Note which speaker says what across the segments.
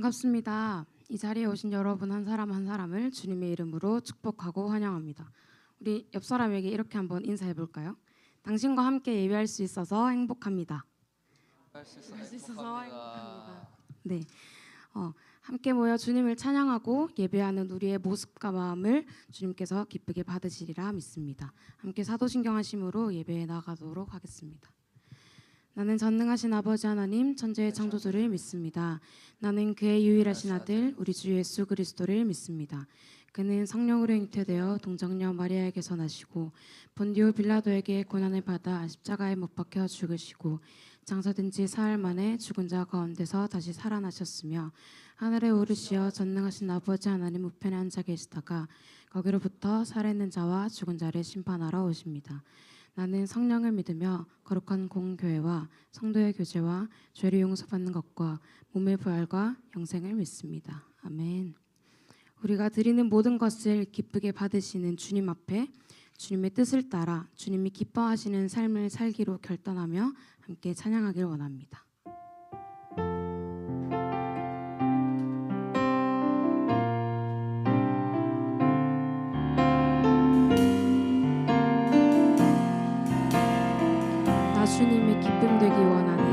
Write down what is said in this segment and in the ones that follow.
Speaker 1: 반갑습니다. 이 자리에 오신 여러분 한 사람 한 사람을 주님의 이름으로 축복하고 환영합니다. 우리 옆 사람에게 이렇게 한번 인사해 볼까요? 당신과 함께 예배할 수 있어서 행복합니다.
Speaker 2: 할 수 있어서 행복합니다.
Speaker 1: 네, 함께 모여 주님을 찬양하고 예배하는 우리의 모습과 마음을 주님께서 기쁘게 받으시리라 믿습니다. 함께 사도신경 하심으로 예배에 나가도록 하겠습니다. 나는 전능하신 아버지 하나님 천지의 창조주를 믿습니다. 나는 그의 유일하신 아들 우리 주 예수 그리스도를 믿습니다. 그는 성령으로 잉태되어 동정녀 마리아에게서 나시고 본디오 빌라도에게 고난을 받아 십자가에 못 박혀 죽으시고 장사된 지 사흘 만에 죽은 자 가운데서 다시 살아나셨으며 하늘에 오르시어 전능하신 아버지 하나님 우편에 앉아 계시다가 거기로부터 살아있는 자와 죽은 자를 심판하러 오십니다. 나는 성령을 믿으며 거룩한 공교회와 성도의 교제와 죄를 용서받는 것과 몸의 부활과 영생을 믿습니다. 아멘. 우리가 드리는 모든 것을 기쁘게 받으시는 주님 앞에 주님의 뜻을 따라 주님이 기뻐하시는 삶을 살기로 결단하며 함께 찬양하길 원합니다. 주님의 기쁨 되기 원하네.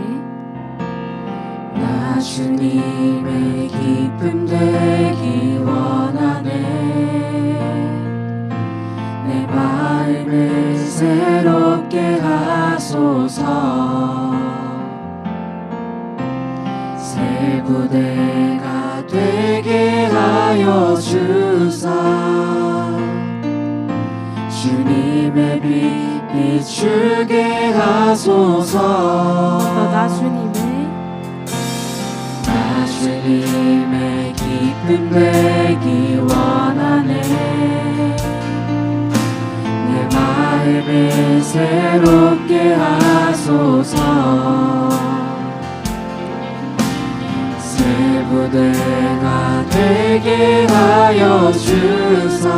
Speaker 3: 나 주님의 기쁨 되기 원하네. 내 마음을 새롭게 하소서. 새 부대가 되게 하여 주사. 주님의 빛 비추게 하소서.
Speaker 1: 나
Speaker 3: 주님의 기쁨 되기 원하네. 내 마음을 새롭게 하소서. 새 부대가 되게 하여 주사.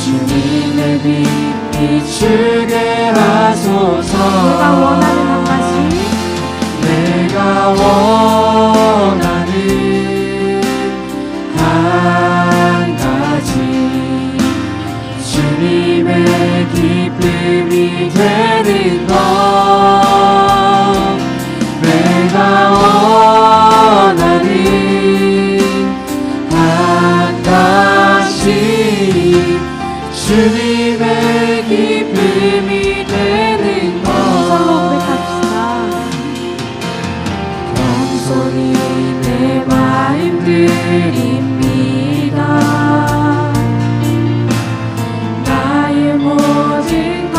Speaker 3: 주님의 빛 비추게 하소서.
Speaker 1: 내가 원하는 한 가지,
Speaker 3: 내가 원하는 한 가지, 주님의 기쁨이 되는 것. 내가 원하는 한 가지, 주님의 기쁨이 되는 것. 겸손히 내 마음 드립니다. 나의 모든 것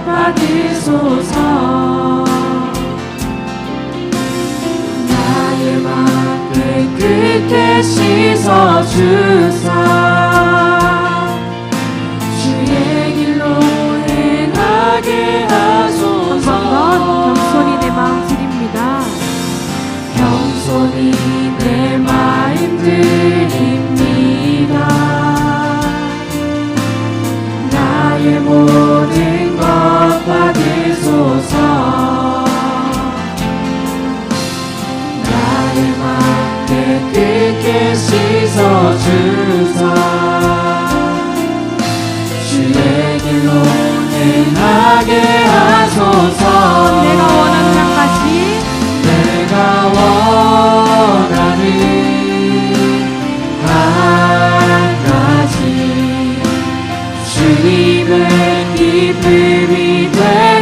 Speaker 3: 받으소서. 나의 맘 깨끗게 씻어주사.
Speaker 1: 겸손히 내 마음 드립니다.
Speaker 3: 겸손히 내 마음 드립니다. 나의 모든 것 받으소서. 나의 맘 깨끗게 씻어주사. 주의 길로 행하게 하소서.
Speaker 1: 내가 원하는 한 가지,
Speaker 3: 내가 원하는 한 가지, 주님의 기쁨이 되는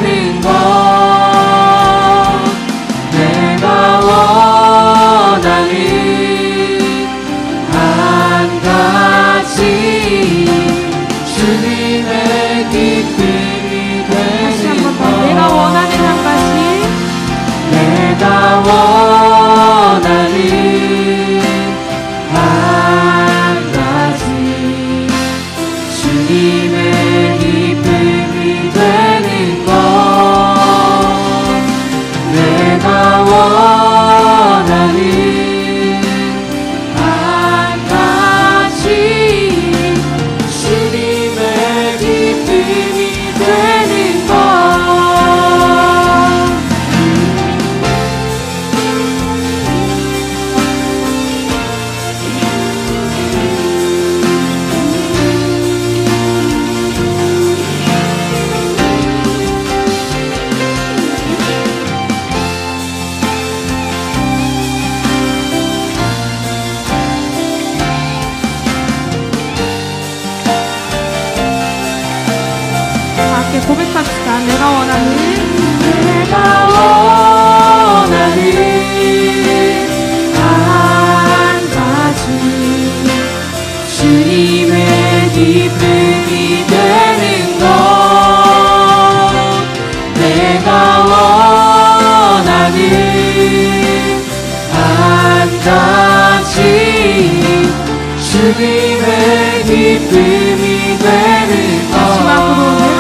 Speaker 3: 기쁨이 되는 것
Speaker 1: 마지막으로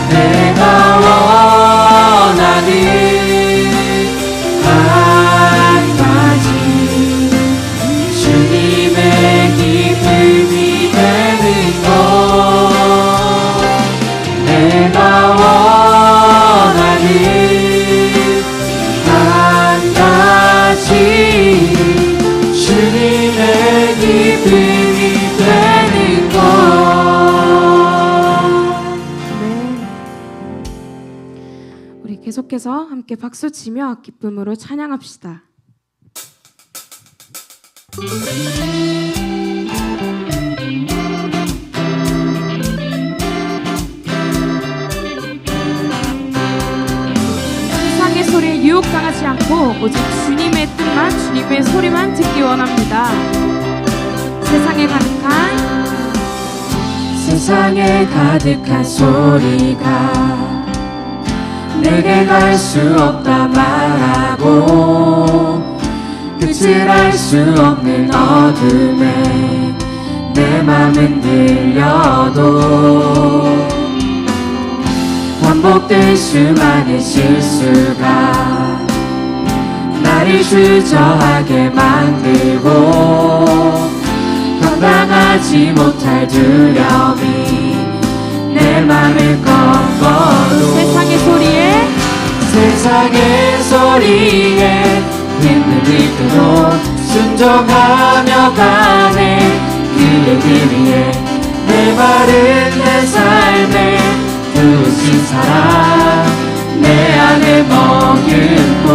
Speaker 3: 내가 원하는 한 가지 주님의 기쁨이 되는 것 내가 원하는 한 가지 주님의 기쁨이 되는 것
Speaker 1: 우리 계속해서 함께 박수치며 기쁨으로 찬양합시다. 세상의 소리에 유혹당하지 않고 오직 주님의 뜻만, 주님의 소리만 듣기 원합니다.
Speaker 3: 세상에 가득한 소리가 내게 갈 수 없다 말하고 끝을 알 수 없는 어둠에 내 맘은 들려도 반복된 수많은 실수가 나를 주저하게 만들고 감당하지 못할 두려움이 내 맘을 꺾어도 세상의 소리에 흔들릴 때도 순종하며 가네 그의 길 위에 내 마른 내 삶에 부으신 사랑 내 안에 머금고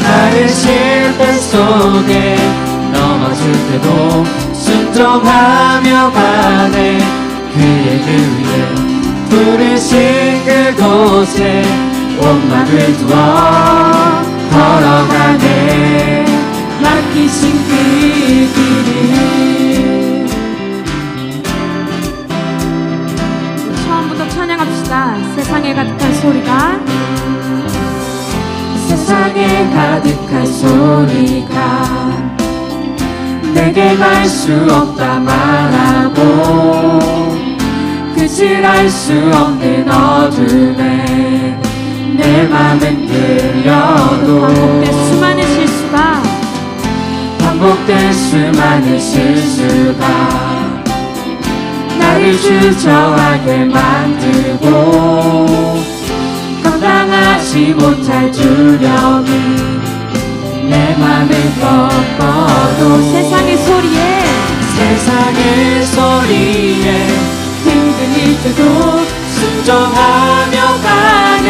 Speaker 3: 나의 실패 속에 넘어질 때도 순종하며 가네 그의 길 위에 부르신 그곳에 온 맘을 두어 걸어가네 맡기신 그 길을
Speaker 1: 처음부터 찬양합시다. 세상에 가득한 소리가
Speaker 3: 세상에 가득한 소리가 내게 갈 수 없다 말하고 끝을 알 수 없는 어둠에 내 맘은 들려도 반복된 수많은 실수가 나를 주저하게 만들고 감당하지 못할 두려움이 내 맘을 꺾어도 세상의 소리에 흔들릴 때도 순종하며 가네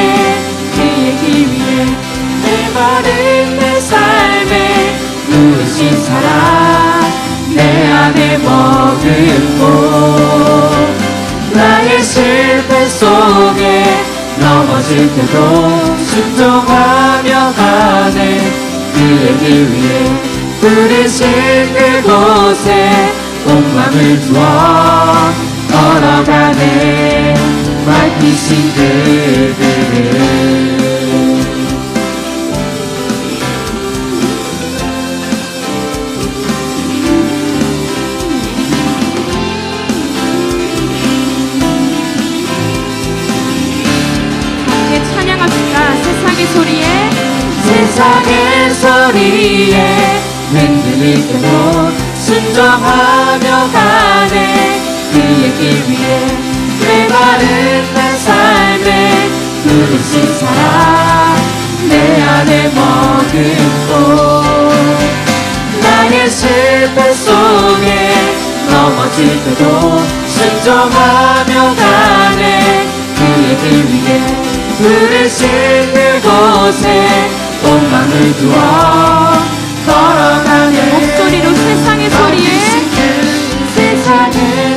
Speaker 3: 그의 길 위에 내 마른 내 삶에 부으신 사랑 내 안에 머금고 나의 실패 속에 넘어질 때도 순종하며 가네 그의 길 위에 부르신 그곳에 온 맘을 두어 걸어가네 밝히신 그들을
Speaker 1: 함께 찬양합시다.
Speaker 3: 세상의 소리에 흔들릴 때도 순종하며 가네 그의 길 위에 내 마른 내 삶에 부르신 사랑 내 안에 머금고 나의 실패 속에 넘어질 때도 순종하며 가네 그의 길 위에 부르신 그곳에 온 맘을 두어 걸어가네
Speaker 1: 목소리로 세상의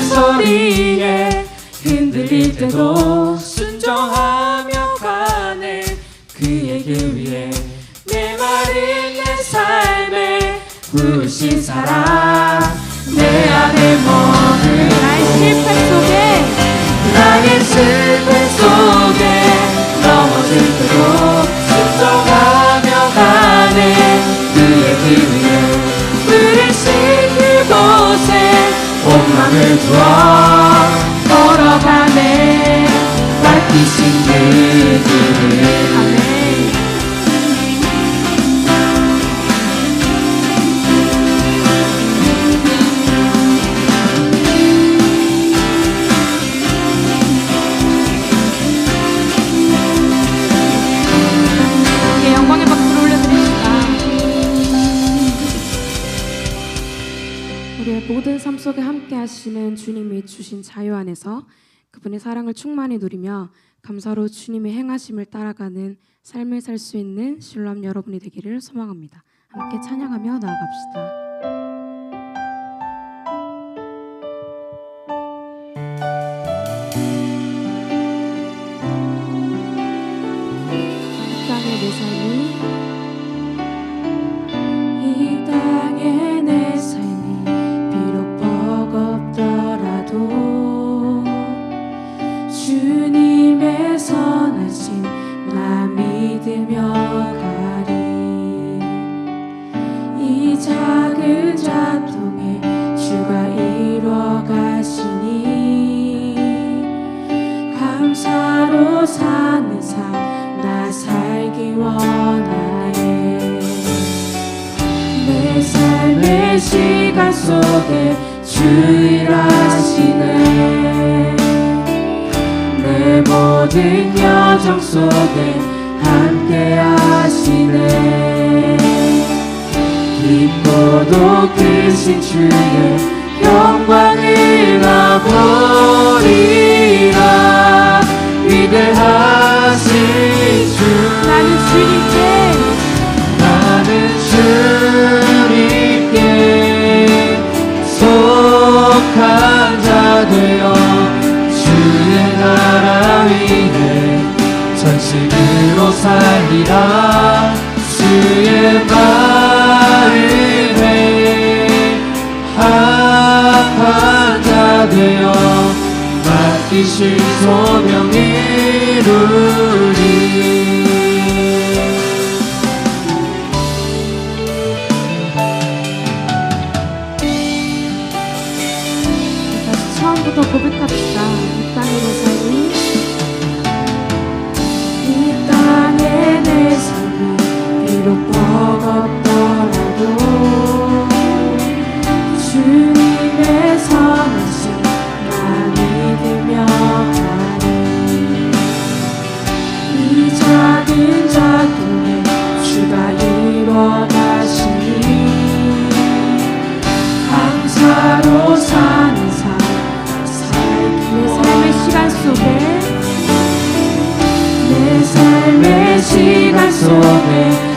Speaker 3: 소리에 흔들릴 때도 순종하며 가네 그의 길 위에 내 마른 내 삶에 부으신 사랑 내 안에 머금고 나의 실패 속에 넘어질 때도 순종하며 가네 그의 길 위에 부르신 그곳에 주어 걸어가네 맡기신 그 길을 아멘.
Speaker 1: 예, 영광의 박수를 올려드립시다. 우리의 모든 삶 속에 함께 하시는 주님이 주신 자유 안에서 그분의 사랑을 충만히 누리며 감사로 주님의 행하심을 따라가는 삶을 살 수 있는 신람 여러분이 되기를 소망합니다. 함께 찬양하며 나아갑시다. 이 땅의 내 삶이 비록 버겁더라도 주님의 선하심 나 믿으며 가리. 이 작은 자통에 주가 이루어 가시니 감사로 사는 삶 나 살기 원하네. 내 삶의 시간 속에 주 일하시네. 내 모든 여정 속에 함께 하시네. 깊고도 크신 주의 영광을 나보리라. 위대하신 주 나는 주님께 속한 자 되어 주의 나라 위에 전심으로 살리라. 주의 마음에 합한 자 되어 맡기신 소명 이루리. 처음부터 고백합시다. 이 땅의 내 삶이 이 땅의 내 삶이 비록 버겁더라도 주님의 선하심 나 믿으며 가리. 이 작은 자통에 주가 이루어 가시니 감사로 사는 삶 내 삶의 시간 속에 내 삶의 시간 속에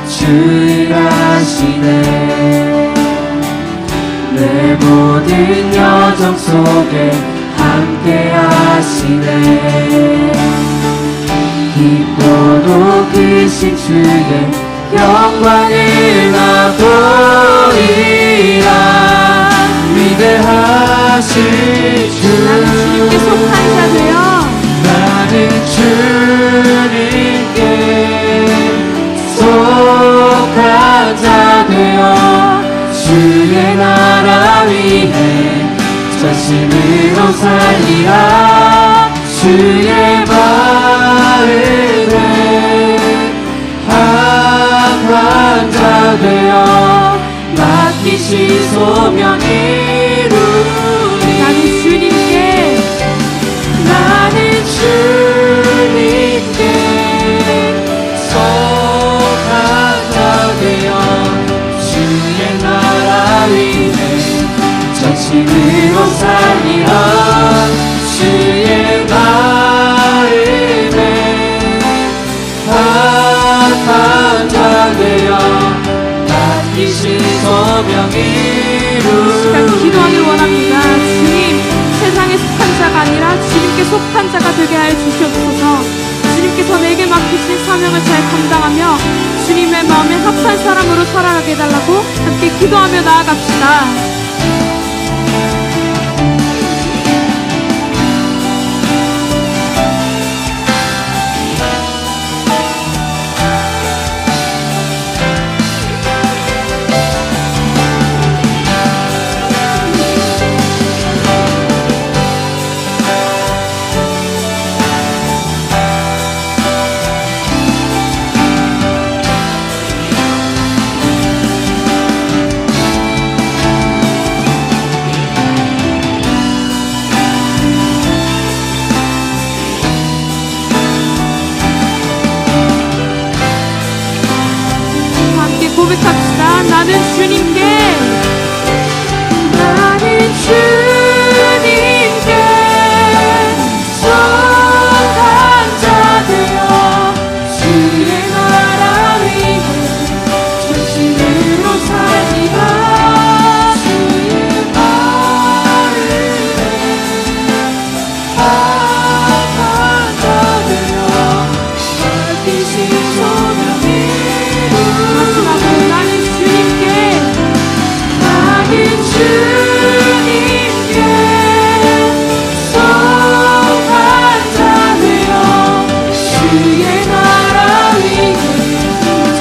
Speaker 1: 주 일하시네. 내 모든 여정 속에 함께 하시네. 깊고도 크신 주의 영광을 나보리라. 위대하신 주 나는 주님께 속한 자 되어 나는 주님께 속한 자 되어 주의 나라 위에 전심으로 살리라. 주의 마음에 합한 자 되어 맡기신 소명 이루리. 나는 주님께 속한 자 되어 주의 나라 위에 전심으로 살리라. 주의 마음에 합한 자 되어 맡기신 소명 이루리. 기도하길 원합니다. 주님, 세상에 속한 자가 아니라 주님께 속한 자가 되게 하여 주시옵소서. 주님께서 내게 맡기신 사명을 잘 감당하며 주님의 마음에 합한 사람으로 살아가게 해달라고 함께 기도하며 나아갑시다.
Speaker 3: 고백합시다. 나는 주님께 속한 자 되어 주의 나라 위에 전심으로 살리라. 주의 말을 속한 자 되어 밝히신 소명이 마지막으로 나는 주님께 속한 자 되어 주의 나라 위에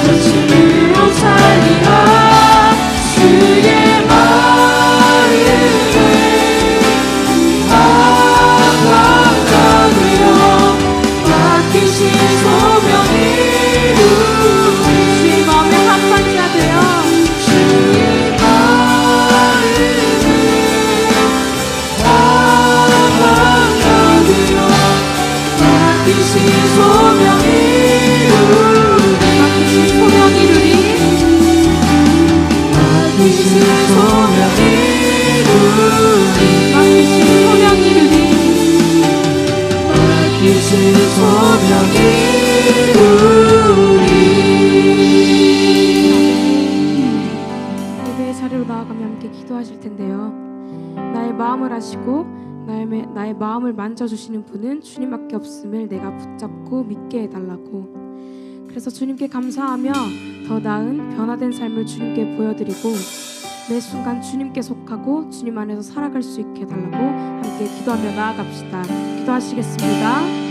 Speaker 3: 전심으로 살리라. 주의 말을 속한 자 되어 맡기신 소명이 주의 마음에 합한 자 되어 주의 말을 합한 자 되어 맡기신 소명이 맡기신 소명이 맡기신 소명이 맡기신 소명이 맡기신 소명이 예배의 자리로 나아가며 함께 기도하실 텐데요. 나의 마음을 아시고 나의 마음을 만져주시는 분은 주님밖에 없음을 내가 붙잡고 믿게 해달라고. 그래서 주님께 감사하며 더 나은 변화된 삶을 주님께 보여드리고 매 순간 주님께 속하고 주님 안에서 살아갈 수 있게 해달라고 함께 기도하며 나아갑시다. 기도하시겠습니다.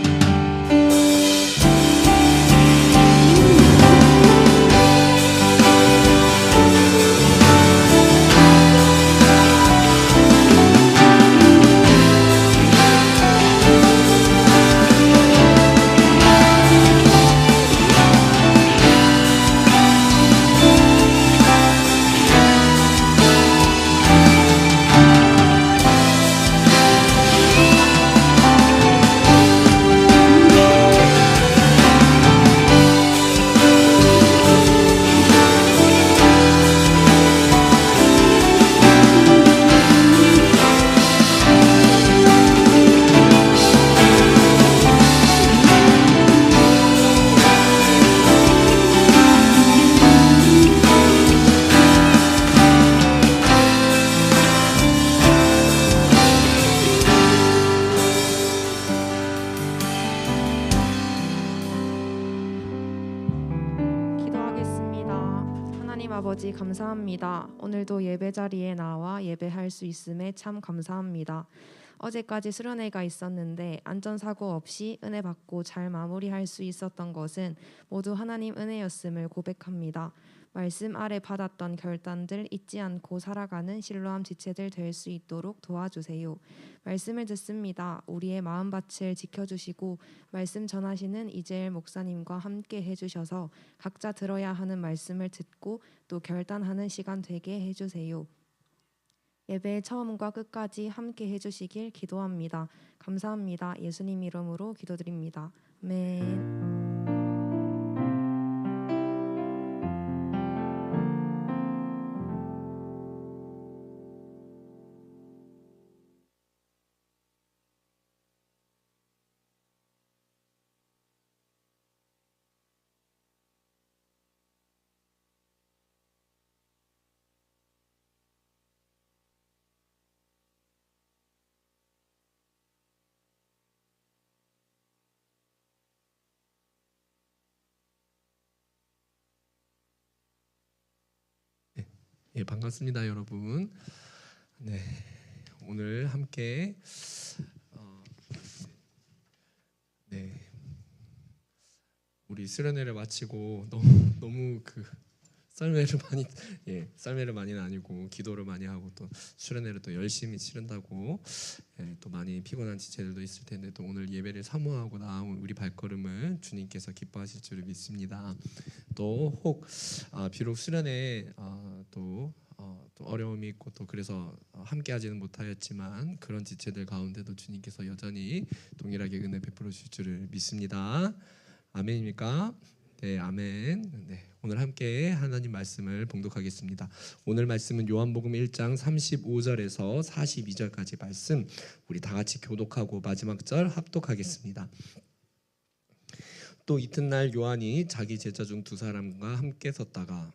Speaker 4: 아버지 감사합니다. 오늘도 예배 자리에 나와 예배할 수 있음에 참 감사합니다. 어제까지 수련회가 있었는데 안전사고 없이 은혜 받고 잘 마무리할 수 있었던 것은 모두 하나님 은혜였음을 고백합니다. 말씀 아래 받았던 결단들 잊지 않고 살아가는 실로암 지체들 될 수 있도록 도와주세요. 말씀을 듣습니다. 우리의 마음밭을 지켜주시고 말씀 전하시는 이재일 목사님과 함께 해주셔서 각자 들어야 하는 말씀을 듣고 또 결단하는 시간 되게 해주세요. 예배의 처음과 끝까지 함께 해주시길 기도합니다. 감사합니다. 예수님 이름으로 기도드립니다. 아멘.
Speaker 5: 예, 반갑습니다, 여러분. 네, 오늘 함께 우리 수련회를 마치고 너무 썰매를 많이는 아니고 기도를 많이 하고 또 수련회를 또 열심히 치른다고 또 많이 피곤한 지체들도 있을 텐데 또 오늘 예배를 사모하고 나온 우리 발걸음을 주님께서 기뻐하실 줄을 믿습니다. 또 혹 비록 수련회 또 어려움이 있고 또 그래서 함께하지는 못하였지만 그런 지체들 가운데도 주님께서 여전히 동일하게 은혜 베풀어 주실 줄을 믿습니다. 아멘입니까? 네, 아멘. 네, 오늘 함께 하나님 말씀을 봉독하겠습니다. 오늘 말씀은 요한복음 1장 35절에서 42절까지 말씀 우리 다 같이 교독하고 마지막 절 합독하겠습니다. 또 이튿날 요한이 자기 제자 중 두 사람과 함께 섰다가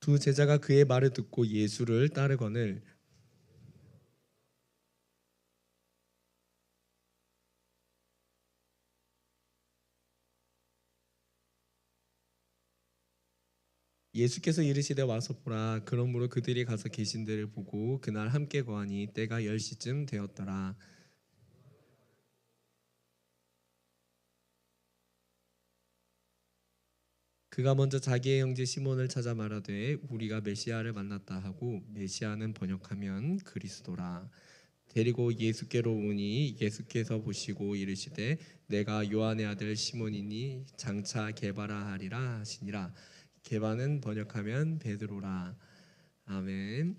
Speaker 5: 두 제자가 그의 말을 듣고 예수를 따르거늘 예수께서 이르시되 와서 보라. 그러므로 그들이 가서 계신 데를 보고 그날 함께 거하니 때가 10시쯤 되었더라. 그가 먼저 자기의 형제 시몬을 찾아 말하되 우리가 메시아를 만났다 하고, 메시아는 번역하면 그리스도라. 데리고 예수께로 오니 예수께서 보시고 이르시되 내가 요한의 아들 시몬이니 장차 게바라 하리라 하시니라. 게바는 번역하면 베드로라. 아멘.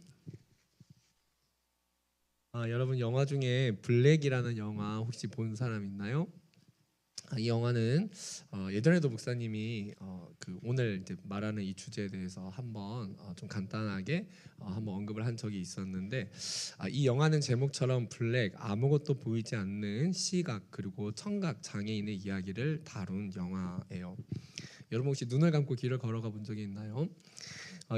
Speaker 5: 여러분 영화 중에 블랙이라는 영화 혹시 본 사람 있나요? 이 영화는 예전에도 목사님이 오늘 이제 말하는 이 주제에 대해서 한번 좀 간단하게 한번 언급을 한 적이 있었는데, 이 영화는 제목처럼 블랙, 아무것도 보이지 않는 시각 그리고 청각 장애인의 이야기를 다룬 영화예요. 여러분 혹시 눈을 감고 길을 걸어가 본 적이 있나요?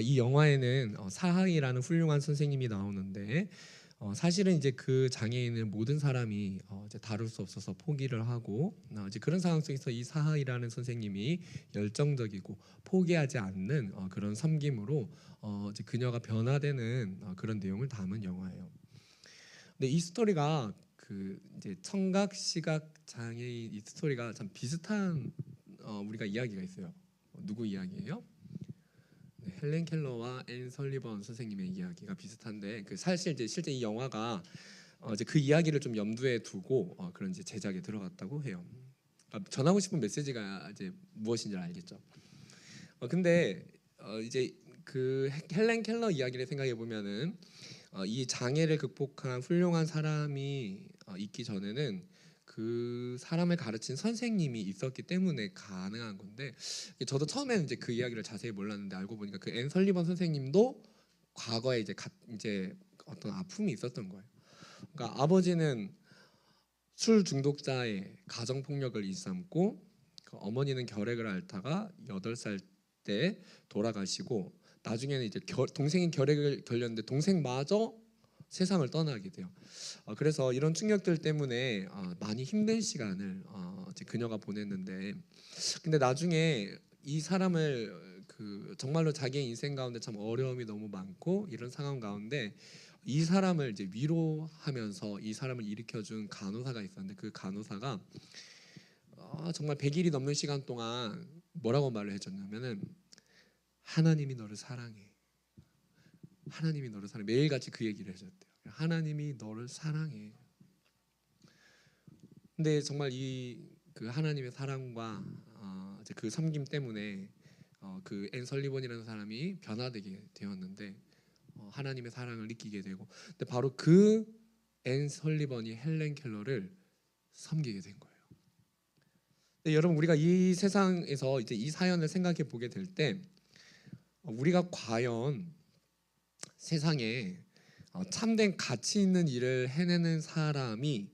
Speaker 5: 이 영화에는 사하이라는 훌륭한 선생님이 나오는데, 사실은 이제 그 장애인을 모든 사람이 이제 다룰 수 없어서 포기를 하고, 이제 그런 상황 속에서 이 사하이라는 선생님이 열정적이고 포기하지 않는 그런 섬김으로 이제 그녀가 변화되는 그런 내용을 담은 영화예요. 근데 이 스토리가 그 이제 청각 시각 장애인 이 스토리가 참 비슷한 우리가 이야기가 있어요. 누구 이야기예요? 네, 헬렌 켈러와 앤 설리번 선생님의 이야기가 비슷한데, 그 사실 이제 실제 이 영화가 이제 그 이야기를 좀 염두에 두고 그런 이제 제작에 들어갔다고 해요. 전하고 싶은 메시지가 이제 무엇인지 알겠죠. 근데 이제 그 헬렌 켈러 이야기를 생각해 보면은 이 장애를 극복한 훌륭한 사람이 있기 전에는 그 사람을 가르친 선생님이 있었기 때문에 가능한 건데, 저도 처음에는 이제 그 이야기를 자세히 몰랐는데 알고 보니까 그 앤 설리번 선생님도 과거에 이제 어떤 아픔이 있었던 거예요. 그러니까 아버지는 술 중독자의 가정 폭력을 일삼고, 그 어머니는 결핵을 앓다가 8살 때 돌아가시고, 나중에는 이제 동생이 결핵을 걸렸는데 동생마저 세상을 떠나게 돼요. 그래서 이런 충격들 때문에 많이 힘든 시간을 이제 그녀가 보냈는데, 근데 나중에 이 사람을 정말로 자기의 인생 가운데 참 어려움이 너무 많고 이런 상황 가운데 이 사람을 이제 위로하면서 이 사람을 일으켜준 간호사가 있었는데, 그 간호사가 정말 100일이 넘는 시간 동안 뭐라고 말을 해줬냐면은 하나님이 너를 사랑해. 하나님이 너를 사랑해. 매일같이 그 얘기를 해줬대요. 하나님이 너를 사랑해. 근데 정말 그 하나님의 사랑과 이제 그 섬김 때문에 그 앤 설리번이라는 사람이 변화되게 되었는데, 하나님의 사랑을 느끼게 되고, 근데 바로 그 앤 설리번이 헬렌 켈러를 섬기게 된 거예요. 근데 여러분 우리가 이 세상에서 이제 이 사연을 생각해 보게 될 때, 우리가 과연 세상에 참된 가치 있는 일을 해내는 사람이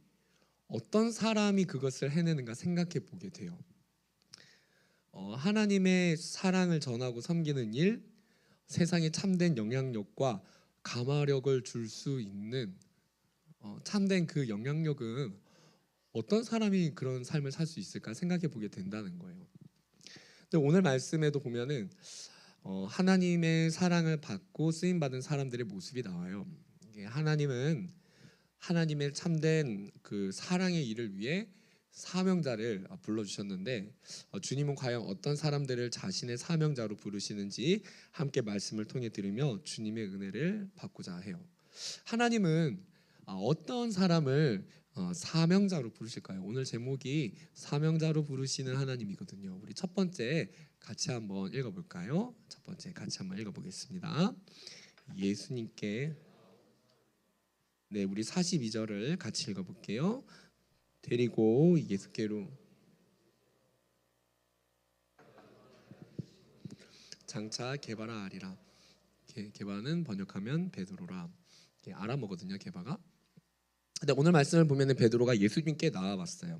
Speaker 5: 어떤 사람이 그것을 해내는가 생각해 보게 돼요. 하나님의 사랑을 전하고 섬기는 일, 세상에 참된 영향력과 감화력을 줄 수 있는 참된 그 영향력은 어떤 사람이 그런 삶을 살 수 있을까 생각해 보게 된다는 거예요. 근데 오늘 말씀에도 보면은 하나님의 사랑을 받고 쓰임 받은 사람들의 모습이 나와요. 하나님은 하나님의 참된 그 사랑의 일을 위해 사명자를 불러주셨는데, 주님은 과연 어떤 사람들을 자신의 사명자로 부르시는지 함께 말씀을 통해 들으며 주님의 은혜를 받고자 해요. 하나님은 어떤 사람을 사명자로 부르실까요? 오늘 제목이 사명자로 부르시는 하나님이거든요. 우리 첫 번째 같이 한번 읽어볼까요? 첫 번째 같이 한번 읽어보겠습니다. 예수님께, 네, 우리 42절을 같이 읽어볼게요. 데리고 예수께로 장차 게바라 아리라. 게바는 번역하면 베드로라. 아람어거든요, 게바가. 근데 오늘 말씀을 보면은 베드로가 예수님께 나와봤어요.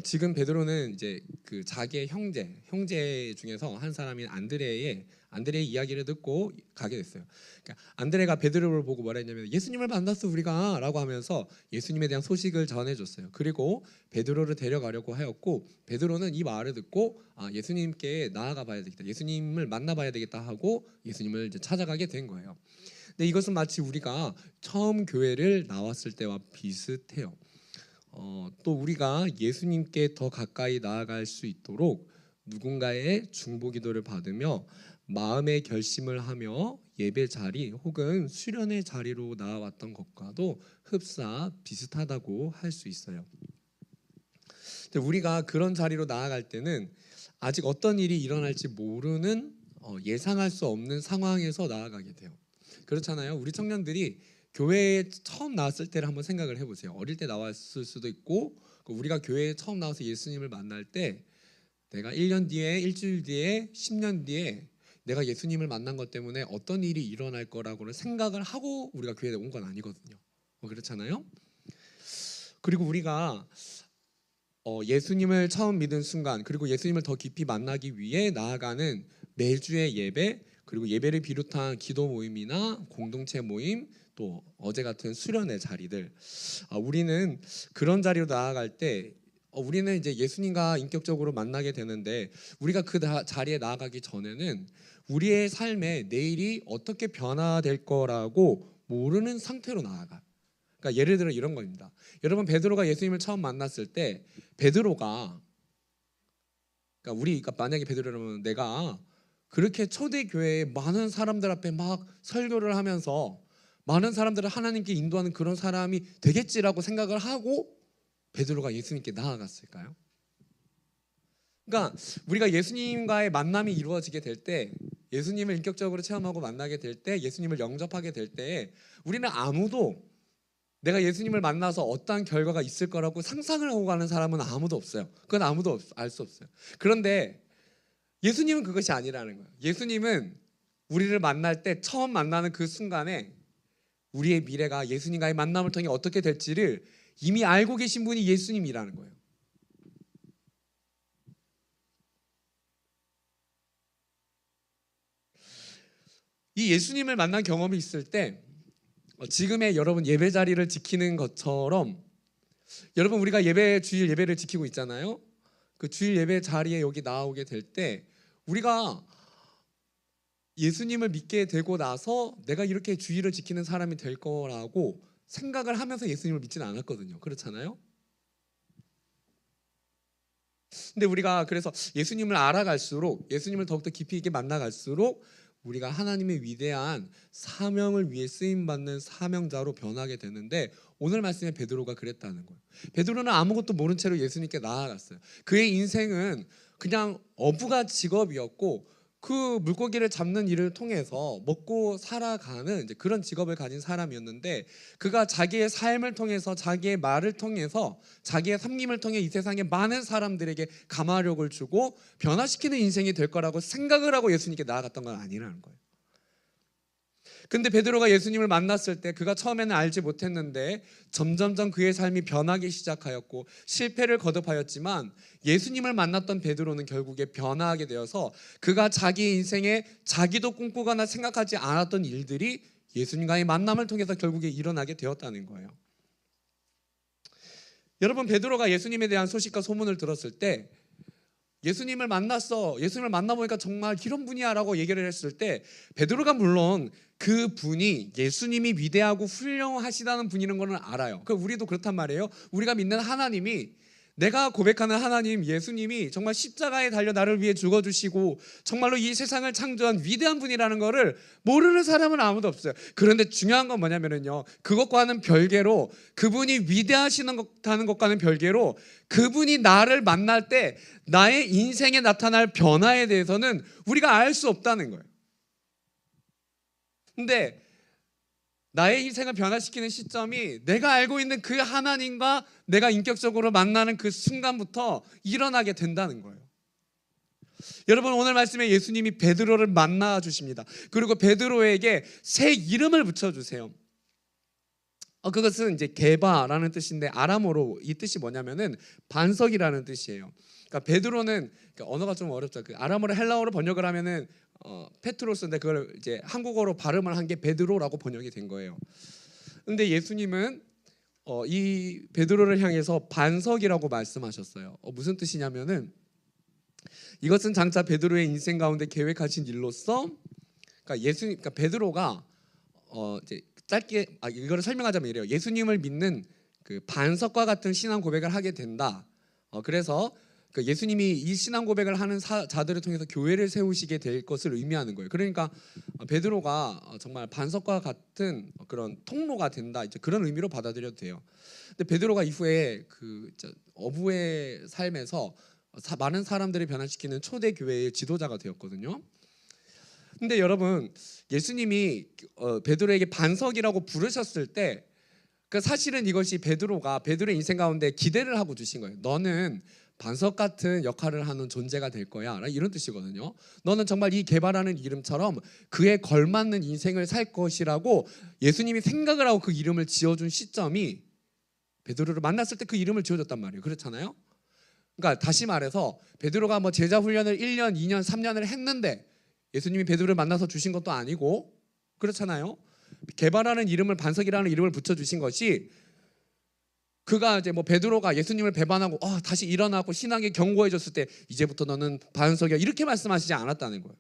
Speaker 5: 지금 베드로는 이제 그 자기의 형제 중에서 한 사람인 안드레의 이야기를 듣고 가게 됐어요. 그러니까 안드레가 베드로를 보고 뭐라 했냐면 예수님을 만났어 우리가라고 하면서 예수님에 대한 소식을 전해줬어요. 그리고 베드로를 데려가려고 하였고 베드로는 이 말을 듣고 예수님께 나아가 봐야 되겠다, 예수님을 만나봐야 되겠다 하고 예수님을 이제 찾아가게 된 거예요. 근데 이것은 마치 우리가 처음 교회를 나왔을 때와 비슷해요. 또 우리가 예수님께 더 가까이 나아갈 수 있도록 누군가의 중보기도를 받으며 마음의 결심을 하며 예배 자리 혹은 수련의 자리로 나아왔던 것과도 흡사 비슷하다고 할 수 있어요. 우리가 그런 자리로 나아갈 때는 아직 어떤 일이 일어날지 모르는 예상할 수 없는 상황에서 나아가게 돼요. 그렇잖아요. 우리 청년들이 교회에 처음 나왔을 때를 한번 생각을 해보세요. 어릴 때 나왔을 수도 있고 우리가 교회에 처음 나와서 예수님을 만날 때 내가 1년 뒤에, 일주일 뒤에, 10년 뒤에 내가 예수님을 만난 것 때문에 어떤 일이 일어날 거라고는 생각을 하고 우리가 교회에 온 건 아니거든요. 그렇잖아요. 그리고 우리가 예수님을 처음 믿은 순간 그리고 예수님을 더 깊이 만나기 위해 나아가는 매주의 예배 그리고 예배를 비롯한 기도 모임이나 공동체 모임 또 어제 같은 수련의 자리들 우리는 그런 자리로 나아갈 때 우리는 이제 예수님과 인격적으로 만나게 되는데 우리가 그 자리에 나아가기 전에는 우리의 삶에 내일이 어떻게 변화될 거라고 모르는 상태로 나아가. 그러니까 예를 들어 이런 겁니다. 여러분 베드로가 예수님을 처음 만났을 때 베드로가 그러니까 만약에 베드로라면 내가 그렇게 초대교회에 많은 사람들 앞에 막 설교를 하면서 많은 사람들을 하나님께 인도하는 그런 사람이 되겠지라고 생각을 하고 베드로가 예수님께 나아갔을까요? 그러니까 우리가 예수님과의 만남이 이루어지게 될 때 예수님을 인격적으로 체험하고 만나게 될 때 예수님을 영접하게 될 때 우리는 아무도 내가 예수님을 만나서 어떠한 결과가 있을 거라고 상상을 하고 가는 사람은 아무도 없어요. 그건 아무도 알 수 없어요. 그런데 예수님은 그것이 아니라는 거예요. 예수님은 우리를 만날 때 처음 만나는 그 순간에 우리의 미래가 예수님과의 만남을 통해 어떻게 될지를 이미 알고 계신 분이 예수님이라는 거예요. 이 예수님을 만난 경험이 있을 때 지금의 여러분 예배 자리를 지키는 것처럼 여러분 우리가 주일 예배를 지키고 있잖아요. 그 주일 예배 자리에 여기 나오게 될 때 우리가 예수님을 믿게 되고 나서 내가 이렇게 주일을 지키는 사람이 될 거라고 생각을 하면서 예수님을 믿지는 않았거든요. 그렇잖아요. 근데 우리가 그래서 예수님을 알아갈수록 예수님을 더욱더 깊이 있게 만나갈수록 우리가 하나님의 위대한 사명을 위해 쓰임받는 사명자로 변하게 되는데 오늘 말씀에 베드로가 그랬다는 거예요. 베드로는 아무것도 모른 채로 예수님께 나아갔어요. 그의 인생은 그냥 어부가 직업이었고 그 물고기를 잡는 일을 통해서 먹고 살아가는 이제 그런 직업을 가진 사람이었는데 그가 자기의 삶을 통해서 자기의 말을 통해서 자기의 섬김을 통해 이 세상의 많은 사람들에게 감화력을 주고 변화시키는 인생이 될 거라고 생각을 하고 예수님께 나아갔던 건 아니라는 거예요. 근데 베드로가 예수님을 만났을 때 그가 처음에는 알지 못했는데 점점점 그의 삶이 변하기 시작하였고 실패를 거듭하였지만 예수님을 만났던 베드로는 결국에 변화하게 되어서 그가 자기 인생에 자기도 꿈꾸거나 생각하지 않았던 일들이 예수님과의 만남을 통해서 결국에 일어나게 되었다는 거예요. 여러분 베드로가 예수님에 대한 소식과 소문을 들었을 때 예수님을 만났어. 예수님을 만나보니까 정말 이런 분이야 라고 얘기를 했을 때 베드로가 물론 그 분이 예수님이 위대하고 훌륭하시다는 분이라는 거는 알아요. 우리도 그렇단 말이에요. 우리가 믿는 하나님이 내가 고백하는 하나님 예수님이 정말 십자가에 달려 나를 위해 죽어주시고 정말로 이 세상을 창조한 위대한 분이라는 거를 모르는 사람은 아무도 없어요. 그런데 중요한 건 뭐냐면요 그것과는 별개로 그분이 위대하시다는 것과는 별개로 그분이 나를 만날 때 나의 인생에 나타날 변화에 대해서는 우리가 알 수 없다는 거예요. 근데 나의 인생을 변화시키는 시점이 내가 알고 있는 그 하나님과 내가 인격적으로 만나는 그 순간부터 일어나게 된다는 거예요. 여러분, 오늘 말씀에 예수님이 베드로를 만나 주십니다. 그리고 베드로에게 새 이름을 붙여 주세요. 그것은 이제 게바라는 뜻인데 아람어로 이 뜻이 뭐냐면은 반석이라는 뜻이에요. 그러니까 베드로는, 그러니까 언어가 좀 어렵죠. 그 아람어로 헬라어로 번역을 하면은 페트로스인데 그걸 이제 한국어로 발음을 한 게 베드로라고 번역이 된 거예요. 근데 예수님은 이 베드로를 향해서 반석이라고 말씀하셨어요. 무슨 뜻이냐면은 이것은 장차 베드로의 인생 가운데 계획하신 일로서, 그러니까 베드로가 이제 짧게 이거를 설명하자면 이래요. 예수님을 믿는 그 반석과 같은 신앙 고백을 하게 된다. 그래서 그 예수님이 이 신앙 고백을 하는 자들을 통해서 교회를 세우시게 될 것을 의미하는 거예요. 그러니까 베드로가 정말 반석과 같은 그런 통로가 된다, 이제 그런 의미로 받아들여도 돼요. 근데 베드로가 이후에 그 어부의 삶에서 많은 사람들을 변화시키는 초대 교회의 지도자가 되었거든요. 근데 여러분, 예수님이 베드로에게 반석이라고 부르셨을 때 그 사실은 이것이 베드로의 인생 가운데 기대를 하고 주신 거예요. 너는 반석 같은 역할을 하는 존재가 될 거야, 이런 뜻이거든요. 너는 정말 이 게바라는 이름처럼 그에 걸맞는 인생을 살 것이라고 예수님이 생각을 하고 그 이름을 지어준 시점이 베드로를 만났을 때 그 이름을 지어줬단 말이에요. 그렇잖아요. 그러니까 다시 말해서 베드로가 뭐 제자 훈련을 1년, 2년, 3년을 했는데 예수님이 베드로를 만나서 주신 것도 아니고, 그렇잖아요. 게바라는 이름을, 반석이라는 이름을 붙여주신 것이, 그가 이제 뭐 베드로가 예수님을 배반하고 다시 일어나고 신앙에 경고해줬을 때 이제부터 너는 반석이야, 이렇게 말씀하시지 않았다는 거예요.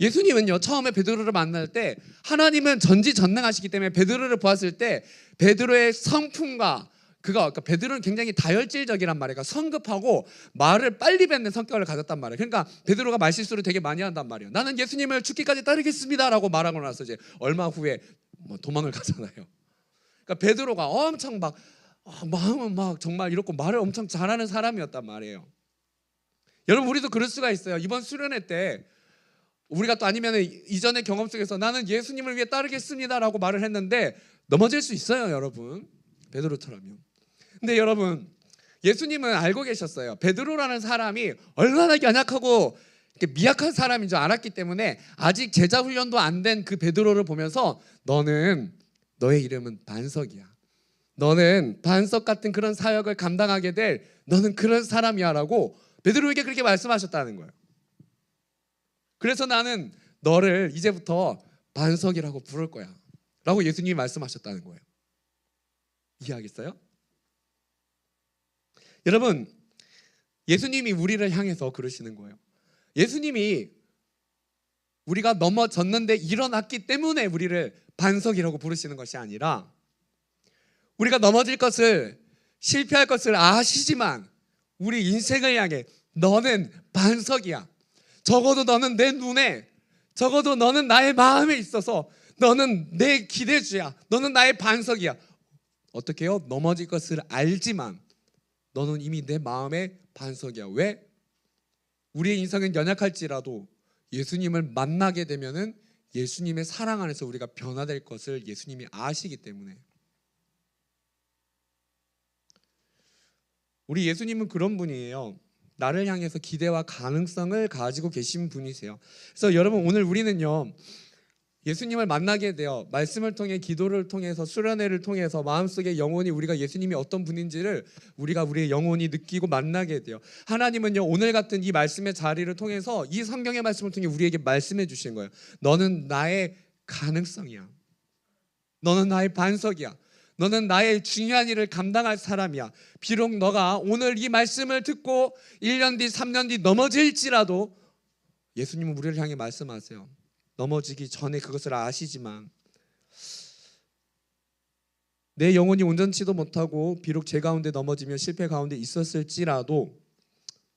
Speaker 5: 예수님은요, 처음에 베드로를 만날 때 하나님은 전지전능하시기 때문에 베드로를 보았을 때 베드로의 성품과 그러니까 베드로는 굉장히 다혈질적이란 말이에요. 그러니까 성급하고 말을 빨리 뱉는 성격을 가졌단 말이에요. 그러니까 베드로가 말실수를 되게 많이 한단 말이에요. 나는 예수님을 죽기까지 따르겠습니다라고 말하고 나서 이제 얼마 후에 뭐 도망을 가잖아요. 그러니까 베드로가 엄청 마음은 막 정말 이렇고 말을 엄청 잘하는 사람이었단 말이에요. 여러분, 우리도 그럴 수가 있어요. 이번 수련회 때 우리가 또 아니면 이전의 경험 속에서 나는 예수님을 위해 따르겠습니다라고 말을 했는데 넘어질 수 있어요, 여러분. 베드로처럼요. 근데 여러분, 예수님은 알고 계셨어요. 베드로라는 사람이 얼마나 연약하고 미약한 사람인 줄 알았기 때문에 아직 제자 훈련도 안 된 그 베드로를 보면서 너의 이름은 반석이야. 너는 반석 같은 그런 사역을 감당하게 될, 너는 그런 사람이야 라고 베드로에게 그렇게 말씀하셨다는 거예요. 그래서 나는 너를 이제부터 반석이라고 부를 거야 라고 예수님이 말씀하셨다는 거예요. 이해하겠어요? 여러분, 예수님이 우리를 향해서 그러시는 거예요. 예수님이 우리가 넘어졌는데 일어났기 때문에 우리를 반석이라고 부르시는 것이 아니라, 우리가 넘어질 것을, 실패할 것을 아시지만 우리 인생을 향해 너는 반석이야. 적어도 너는 내 눈에, 적어도 너는 나의 마음에 있어서 너는 내 기대주야. 너는 나의 반석이야. 어떻게 해요? 넘어질 것을 알지만 너는 이미 내 마음의 반석이야. 왜? 우리의 인생은 연약할지라도 예수님을 만나게 되면은 예수님의 사랑 안에서 우리가 변화될 것을 예수님이 아시기 때문에. 우리 예수님은 그런 분이에요. 나를 향해서 기대와 가능성을 가지고 계신 분이세요. 그래서 여러분, 오늘 우리는요, 예수님을 만나게 되어 말씀을 통해, 기도를 통해서, 수련회를 통해서 마음속에 영혼이 우리가 예수님이 어떤 분인지를 우리의 영혼이 느끼고 만나게 돼요. 하나님은요, 오늘 같은 이 말씀의 자리를 통해서, 이 성경의 말씀을 통해 우리에게 말씀해 주신 거예요. 너는 나의 가능성이야. 너는 나의 반석이야. 너는 나의 중요한 일을 감당할 사람이야. 비록 너가 오늘 이 말씀을 듣고 1년 뒤, 3년 뒤 넘어질지라도 예수님은 우리를 향해 말씀하세요. 넘어지기 전에 그것을 아시지만, 내 영혼이 온전치도 못하고 비록 죄 가운데 넘어지며 실패 가운데 있었을지라도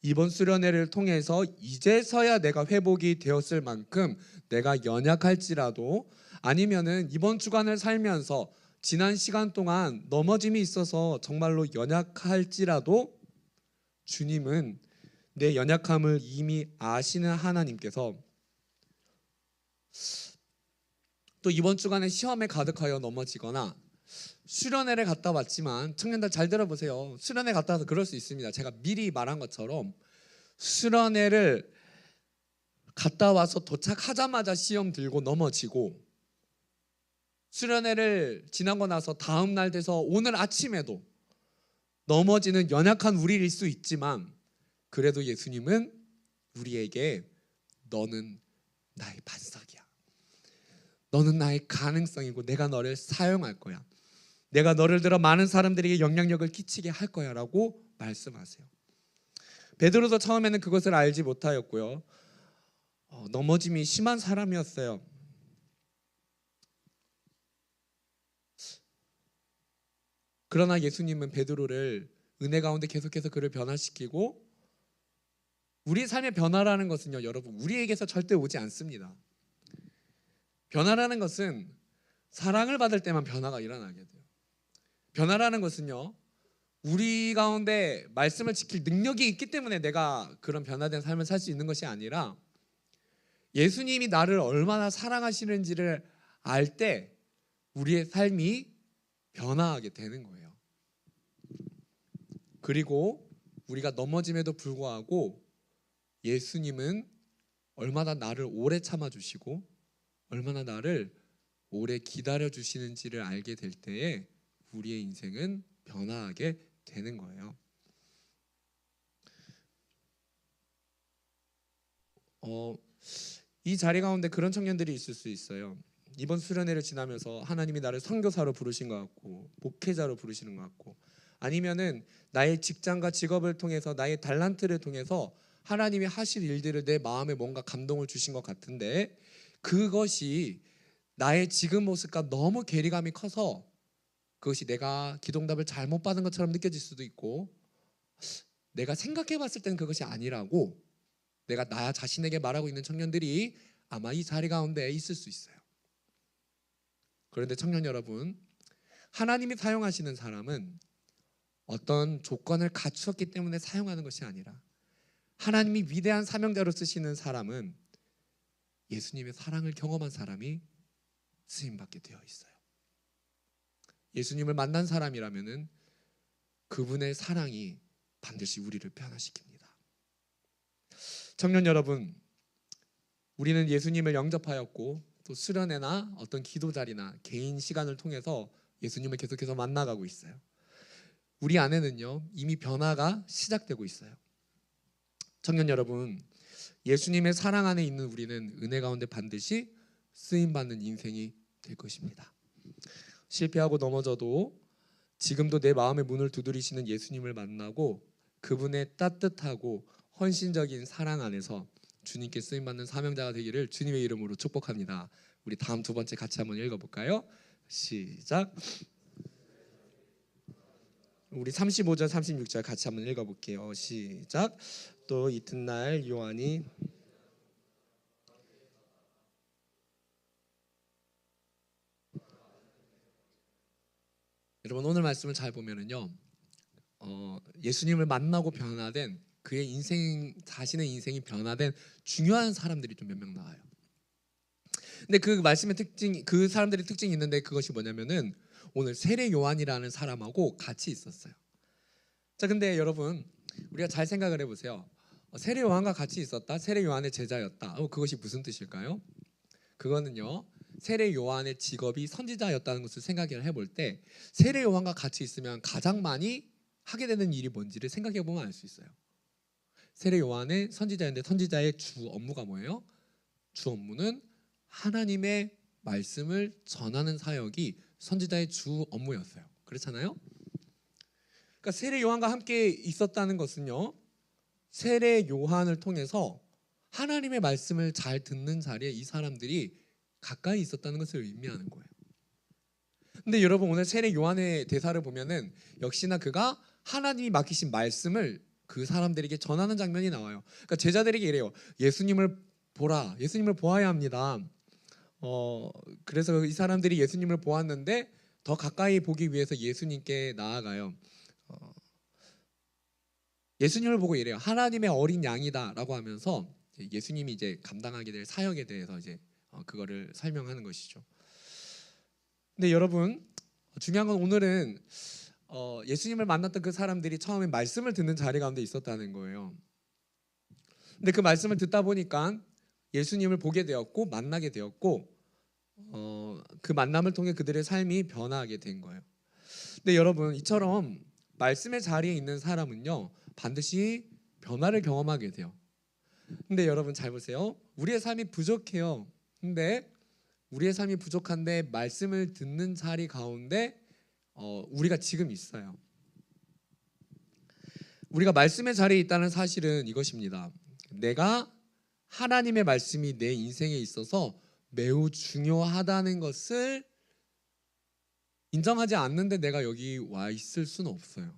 Speaker 5: 이번 수련회를 통해서 이제서야 내가 회복이 되었을 만큼, 내가 연약할지라도, 아니면은 이번 주간을 살면서 지난 시간 동안 넘어짐이 있어서 정말로 연약할지라도 주님은 내 연약함을 이미 아시는 하나님께서 또 이번 주간에 시험에 가득하여 넘어지거나 수련회를 갔다 왔지만, 청년들 잘 들어보세요. 수련회 갔다 와서 그럴 수 있습니다. 제가 미리 말한 것처럼 수련회를 갔다 와서 도착하자마자 시험 들고 넘어지고, 수련회를 지나고 나서 다음 날 돼서 오늘 아침에도 넘어지는 연약한 우리일 수 있지만, 그래도 예수님은 우리에게 너는 나의 반석이야, 너는 나의 가능성이고 내가 너를 사용할 거야, 내가 너를 들어 많은 사람들에게 영향력을 끼치게 할 거야 라고 말씀하세요. 베드로도 처음에는 그것을 알지 못하였고요. 넘어짐이 심한 사람이었어요. 그러나 예수님은 베드로를 은혜 가운데 계속해서 그를 변화시키고, 우리의 삶의 변화라는 것은요, 여러분, 우리에게서 절대 오지 않습니다. 변화라는 것은 사랑을 받을 때만 변화가 일어나게 돼요. 변화라는 것은요, 우리 가운데 말씀을 지킬 능력이 있기 때문에 내가 그런 변화된 삶을 살 수 있는 것이 아니라, 예수님이 나를 얼마나 사랑하시는지를 알 때 우리의 삶이 변화하게 되는 거예요. 그리고 우리가 넘어짐에도 불구하고 예수님은 얼마나 나를 오래 참아주시고 얼마나 나를 오래 기다려주시는지를 알게 될 때에 우리의 인생은 변화하게 되는 거예요. 이 자리 가운데 그런 청년들이 있을 수 있어요. 이번 수련회를 지나면서 하나님이 나를 선교사로 부르신 것 같고 목회자로 부르시는 것 같고, 아니면은 나의 직장과 직업을 통해서 나의 달란트를 통해서 하나님이 하실 일들을 내 마음에 뭔가 감동을 주신 것 같은데, 그것이 나의 지금 모습과 너무 괴리감이 커서 그것이 내가 기도응답을 잘못 받은 것처럼 느껴질 수도 있고, 내가 생각해 봤을 때는 그것이 아니라고 내가 나 자신에게 말하고 있는 청년들이 아마 이 자리 가운데 있을 수 있어요. 그런데 청년 여러분, 하나님이 사용하시는 사람은 어떤 조건을 갖추었기 때문에 사용하는 것이 아니라, 하나님이 위대한 사명자로 쓰시는 사람은 예수님의 사랑을 경험한 사람이 쓰임받게 되어 있어요. 예수님을 만난 사람이라면은 그분의 사랑이 반드시 우리를 변화시킵니다. 청년 여러분, 우리는 예수님을 영접하였고 또 수련회나 어떤 기도 자리나 개인 시간을 통해서 예수님을 계속해서 만나가고 있어요. 우리 안에는요 이미 변화가 시작되고 있어요. 청년 여러분, 예수님의 사랑 안에 있는 우리는 은혜 가운데 반드시 쓰임받는 인생이 될 것입니다. 실패하고 넘어져도 지금도 내 마음의 문을 두드리시는 예수님을 만나고 그분의 따뜻하고 헌신적인 사랑 안에서 주님께 쓰임받는 사명자가 되기를 주님의 이름으로 축복합니다. 우리 다음 두 번째 같이 한번 읽어볼까요? 시작. 우리 35절 36절 같이 한번 읽어볼게요. 시작. 또 이튿날 요한이 여러분, 오늘 말씀을 잘 보면은요 예수님을 만나고 변화된 그의 인생, 자신의 인생이 변화된 중요한 사람들이 좀 몇 명 나와요. 근데 그 말씀의 특징, 그 사람들의 특징이 있는데 그것이 뭐냐면은 오늘 세례 요한이라는 사람하고 같이 있었어요. 자, 근데 여러분 우리가 잘 생각을 해보세요. 세례 요한과 같이 있었다, 세례 요한의 제자였다. 그것이 무슨 뜻일까요? 그거는요 세례 요한의 직업이 선지자였다는 것을 생각을 해볼 때 세례 요한과 같이 있으면 가장 많이 하게 되는 일이 뭔지를 생각해 보면 알 수 있어요. 세례 요한의 선지자인데 선지자의 주 업무가 뭐예요? 주 업무는 하나님의 말씀을 전하는 사역이 선지자의 주 업무였어요. 그렇잖아요? 그러니까 세례 요한과 함께 있었다는 것은요 세례 요한을 통해서 하나님의 말씀을 잘 듣는 자리에 이 사람들이 가까이 있었다는 것을 의미하는 거예요. 근데 여러분 오늘 세례 요한의 대사를 보면은 역시나 그가 하나님이 맡기신 말씀을 그 사람들에게 전하는 장면이 나와요. 그러니까 제자들에게 이래요. 예수님을 보라, 예수님을 보아야 합니다. 그래서 이 사람들이 예수님을 보았는데 더 가까이 보기 위해서 예수님께 나아가요. 예수님을 보고 이래요. 하나님의 어린 양이다라고 하면서 예수님이 이제 감당하게 될 사역에 대해서 이제 그거를 설명하는 것이죠. 근데 여러분 중요한 건 오늘은 예수님을 만났던 그 사람들이 처음에 말씀을 듣는 자리 가운데 있었다는 거예요. 근데 그 말씀을 듣다 보니까 예수님을 보게 되었고 만나게 되었고 그 만남을 통해 그들의 삶이 변화하게 된 거예요. 근데 여러분 이처럼 말씀의 자리에 있는 사람은요 반드시 변화를 경험하게 돼요. 근데 여러분 잘 보세요. 우리의 삶이 부족해요. 근데 우리의 삶이 부족한데 말씀을 듣는 자리 가운데 우리가 지금 있어요. 우리가 말씀의 자리에 있다는 사실은 이것입니다. 내가 하나님의 말씀이 내 인생에 있어서 매우 중요하다는 것을 인정하지 않는데 내가 여기 와 있을 수는 없어요.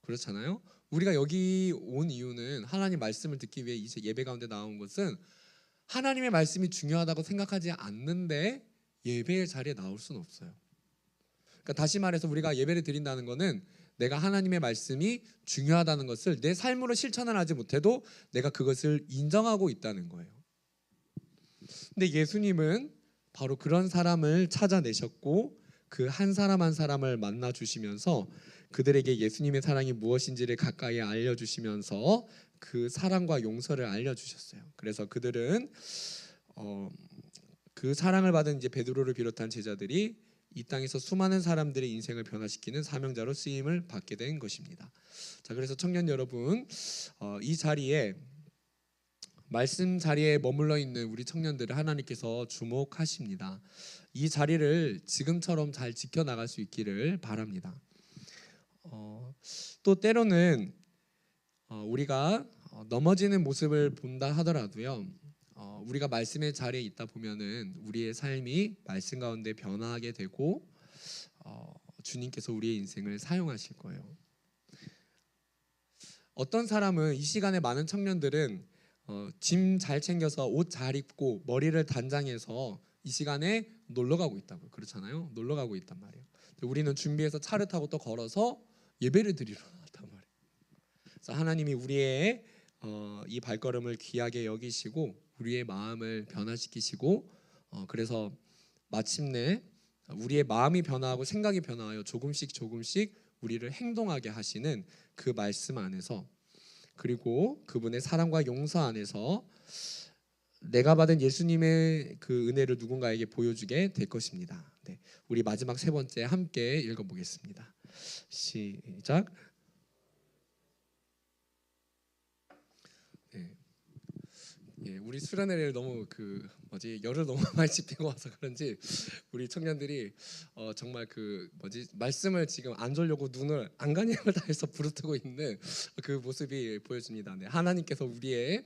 Speaker 5: 그렇잖아요. 우리가 여기 온 이유는 하나님 말씀을 듣기 위해 이제 예배 가운데 나온 것은 하나님의 말씀이 중요하다고 생각하지 않는데 예배의 자리에 나올 수는 없어요. 그러니까 다시 말해서 우리가 예배를 드린다는 것은 내가 하나님의 말씀이 중요하다는 것을 내 삶으로 실천을 하지 못해도 내가 그것을 인정하고 있다는 거예요. 근데 예수님은 바로 그런 사람을 찾아내셨고 그 한 사람 한 사람을 만나 주시면서 그들에게 예수님의 사랑이 무엇인지를 가까이 알려주시면서 그 사랑과 용서를 알려주셨어요. 그래서 그들은 그 사랑을 받은 이제 베드로를 비롯한 제자들이 이 땅에서 수많은 사람들의 인생을 변화시키는 사명자로 쓰임을 받게 된 것입니다. 자, 그래서 청년 여러분, 이 자리에 말씀 자리에 머물러 있는 우리 청년들을 하나님께서 주목하십니다. 이 자리를 지금처럼 잘 지켜나갈 수 있기를 바랍니다. 또 때로는 우리가 넘어지는 모습을 본다 하더라도요, 우리가 말씀의 자리에 있다 보면은 우리의 삶이 말씀 가운데 변화하게 되고 주님께서 우리의 인생을 사용하실 거예요. 어떤 사람은 이 시간에 많은 청년들은 짐 잘 챙겨서 옷 잘 입고 머리를 단장해서 이 시간에 놀러 가고 있다고요. 그렇잖아요. 놀러 가고 있단 말이에요. 우리는 준비해서 차를 타고 또 걸어서 예배를 드리러 나왔단 말이에요. 그래서 하나님이 우리의 이 발걸음을 귀하게 여기시고 우리의 마음을 변화시키시고 그래서 마침내 우리의 마음이 변화하고 생각이 변화하여 조금씩 우리를 행동하게 하시는 그 말씀 안에서 그리고 그분의 사랑과 용서 안에서 내가 받은 예수님의 그 은혜를 누군가에게 보여주게 될 것입니다. 네, 우리 마지막 세 번째 함께 읽어보겠습니다. 시작. 우리 수련회를 너무 열을 너무 많이 지피고 와서 그런지 우리 청년들이 정말 말씀을 지금 안 졸려고 눈을 안간힘을 다해서 부르뜨고 있는 그 모습이 보여집니다. 네, 하나님께서 우리의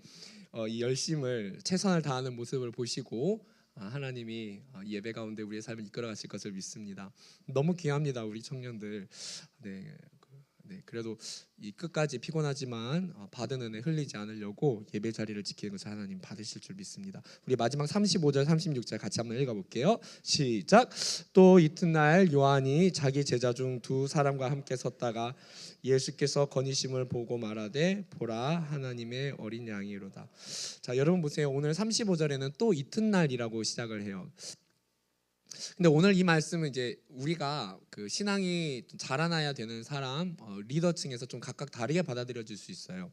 Speaker 5: 이 열심을 최선을 다하는 모습을 보시고 하나님이 예배 가운데 우리의 삶을 이끌어 가실 것을 믿습니다. 너무 귀합니다, 우리 청년들. 네, 그래도 이 끝까지 피곤하지만 받은 은혜 흘리지 않으려고 예배 자리를 지키는 것을 하나님 받으실 줄 믿습니다. 우리 마지막 35절 36절 같이 한번 읽어볼게요. 시작. 또 이튿날 요한이 자기 제자 중 두 사람과 함께 섰다가 예수께서 거니심을 보고 말하되 보라 하나님의 어린 양이로다. 자, 여러분 보세요. 오늘 35절에는 또 이튿날이라고 시작을 해요. 근데 오늘 이 말씀은 이제 우리가 그 신앙이 좀 자라나야 되는 사람 리더층에서 좀 각각 다르게 받아들여질 수 있어요.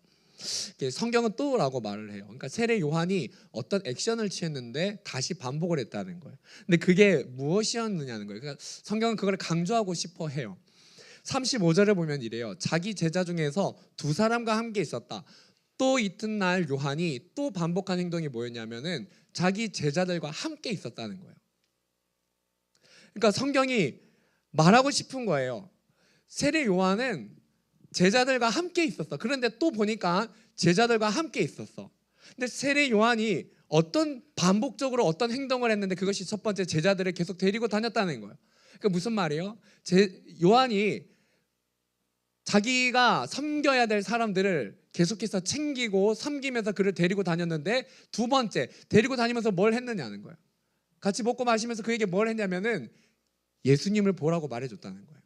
Speaker 5: 성경은 또라고 말을 해요. 그러니까 세례 요한이 어떤 액션을 취했는데 다시 반복을 했다는 거예요. 근데 그게 무엇이었느냐는 거예요. 그러니까 성경은 그걸 강조하고 싶어 해요. 35절을 보면 이래요. 자기 제자 중에서 두 사람과 함께 있었다. 또 이튿날 요한이 또 반복한 행동이 뭐였냐면은 자기 제자들과 함께 있었다는 거예요. 그러니까 성경이 말하고 싶은 거예요. 세례 요한은 제자들과 함께 있었어. 그런데 또 보니까 제자들과 함께 있었어. 근데 세례 요한이 반복적으로 어떤 행동을 했는데 그것이 첫 번째 제자들을 계속 데리고 다녔다는 거예요. 그러니까 무슨 말이에요? 요한이 자기가 섬겨야 될 사람들을 계속해서 챙기고 섬기면서 그를 데리고 다녔는데 두 번째 데리고 다니면서 뭘 했느냐는 거예요. 같이 먹고 마시면서 그에게 뭘 했냐면은 예수님을 보라고 말해줬다는 거예요.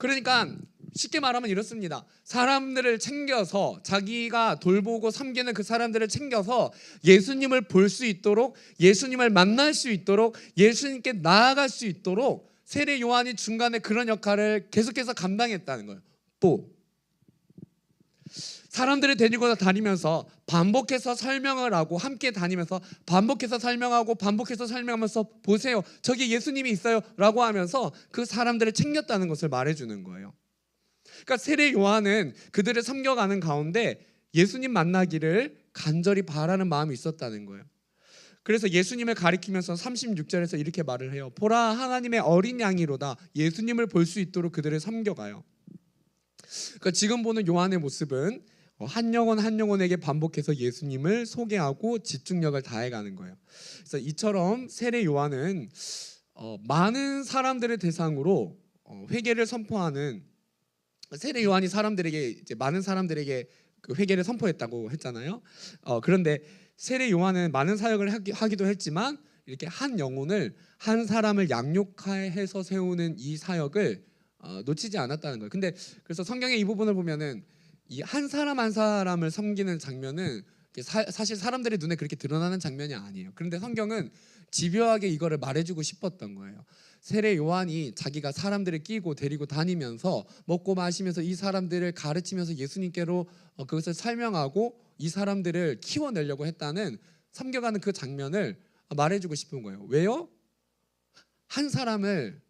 Speaker 5: 그러니까 쉽게 말하면 이렇습니다. 사람들을 챙겨서 자기가 돌보고 섬기는 그 사람들을 챙겨서 예수님을 볼 수 있도록, 예수님을 만날 수 있도록, 예수님께 나아갈 수 있도록 세례 요한이 중간에 그런 역할을 계속해서 감당했다는 거예요. 또 사람들을 데리고 다니면서 반복해서 설명을 하고, 함께 다니면서 반복해서 설명하고 반복해서 설명하면서 보세요, 저기 예수님이 있어요 라고 하면서 그 사람들을 챙겼다는 것을 말해주는 거예요. 그러니까 세례 요한은 그들을 섬겨가는 가운데 예수님 만나기를 간절히 바라는 마음이 있었다는 거예요. 그래서 예수님을 가리키면서 36절에서 이렇게 말을 해요. 보라, 하나님의 어린 양이로다. 예수님을 볼 수 있도록 그들을 섬겨가요. 그러니까 지금 보는 요한의 모습은 한 영혼 한 영혼에게 반복해서 예수님을 소개하고 집중력을 다해가는 거예요. 그래서 이처럼 세례 요한은 많은 사람들을 대상으로 회개를 선포하는, 세례 요한이 사람들에게, 이제 많은 사람들에게 그 회개를 선포했다고 했잖아요. 그런데 세례 요한은 많은 사역을 하기도 했지만 이렇게 한 영혼을, 한 사람을 양육해서 세우는 이 사역을 놓치지 않았다는 거예요. 근데 그래서 성경의 이 부분을 보면은 이 한 사람 한 사람을 섬기는 장면은 사실 사람들의 눈에 그렇게 드러나는 장면이 아니에요. 그런데 성경은 집요하게 이거를 말해주고 싶었던 거예요. 세례 요한이 자기가 사람들을 끼고 데리고 다니면서 먹고 마시면서 이 사람들을 가르치면서 예수님께로 그것을 설명하고 이 사람들을 키워내려고 했다는, 섬겨가는 그 장면을 말해주고 싶은 거예요. 왜요? 한 사람을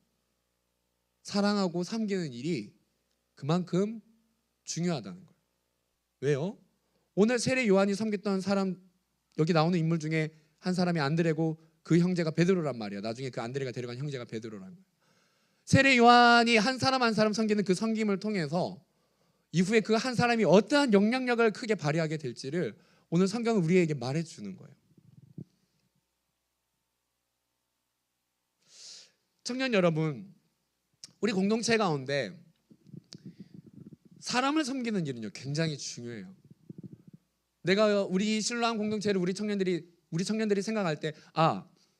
Speaker 5: 사랑하고 섬기는 일이 그만큼 중요하다는 거예요. 왜요? 오늘 세례 요한이 섬겼던 사람, 여기 나오는 인물 중에 한 사람이 안드레고 그 형제가 베드로란 말이야. 나중에 그 안드레가 데려간 형제가 베드로란 말이야. 세례 요한이 한 사람 한 사람 섬기는 그 섬김을 통해서 이후에 그 한 사람이 어떠한 영향력을 크게 발휘하게 될지를 오늘 성경은 우리에게 말해주는 거예요. 청년 여러분, 우리 공동체 가운데 사람을 섬기는 일은요 굉장히 중요해요. 내가 우리 신랑 공동체를 우리 청년들이 생각할 때,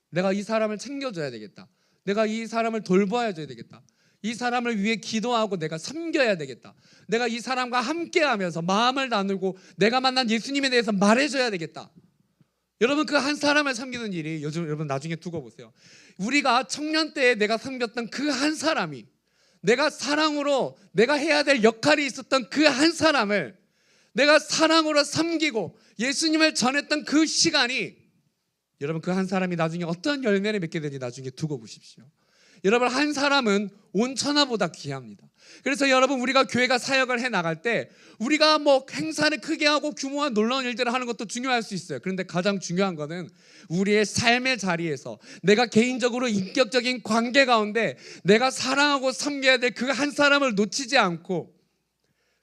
Speaker 5: 내가 이 사람을 챙겨줘야 되겠다, 내가 이 사람을 돌봐야 되겠다, 이 사람을 위해 기도하고 내가 섬겨야 되겠다, 내가 이 사람과 함께하면서 마음을 나누고 내가 만난 예수님에 대해서 말해줘야 되겠다. 여러분, 그 한 사람을 섬기는 일이, 여러분 나중에 두고 보세요. 우리가 청년 때에 내가 섬겼던 그 한 사람이, 내가 사랑으로 내가 해야 될 역할이 있었던 그 한 사람을 내가 사랑으로 섬기고 예수님을 전했던 그 시간이, 여러분 그 한 사람이 나중에 어떤 열매를 맺게 되는지 나중에 두고 보십시오. 여러분, 한 사람은 온 천하보다 귀합니다. 그래서 여러분, 우리가 교회가 사역을 해 나갈 때 우리가 뭐 행사를 크게 하고 규모한 놀라운 일들을 하는 것도 중요할 수 있어요. 그런데 가장 중요한 거는 우리의 삶의 자리에서 내가 개인적으로 인격적인 관계 가운데 내가 사랑하고 섬겨야 될 그 한 사람을 놓치지 않고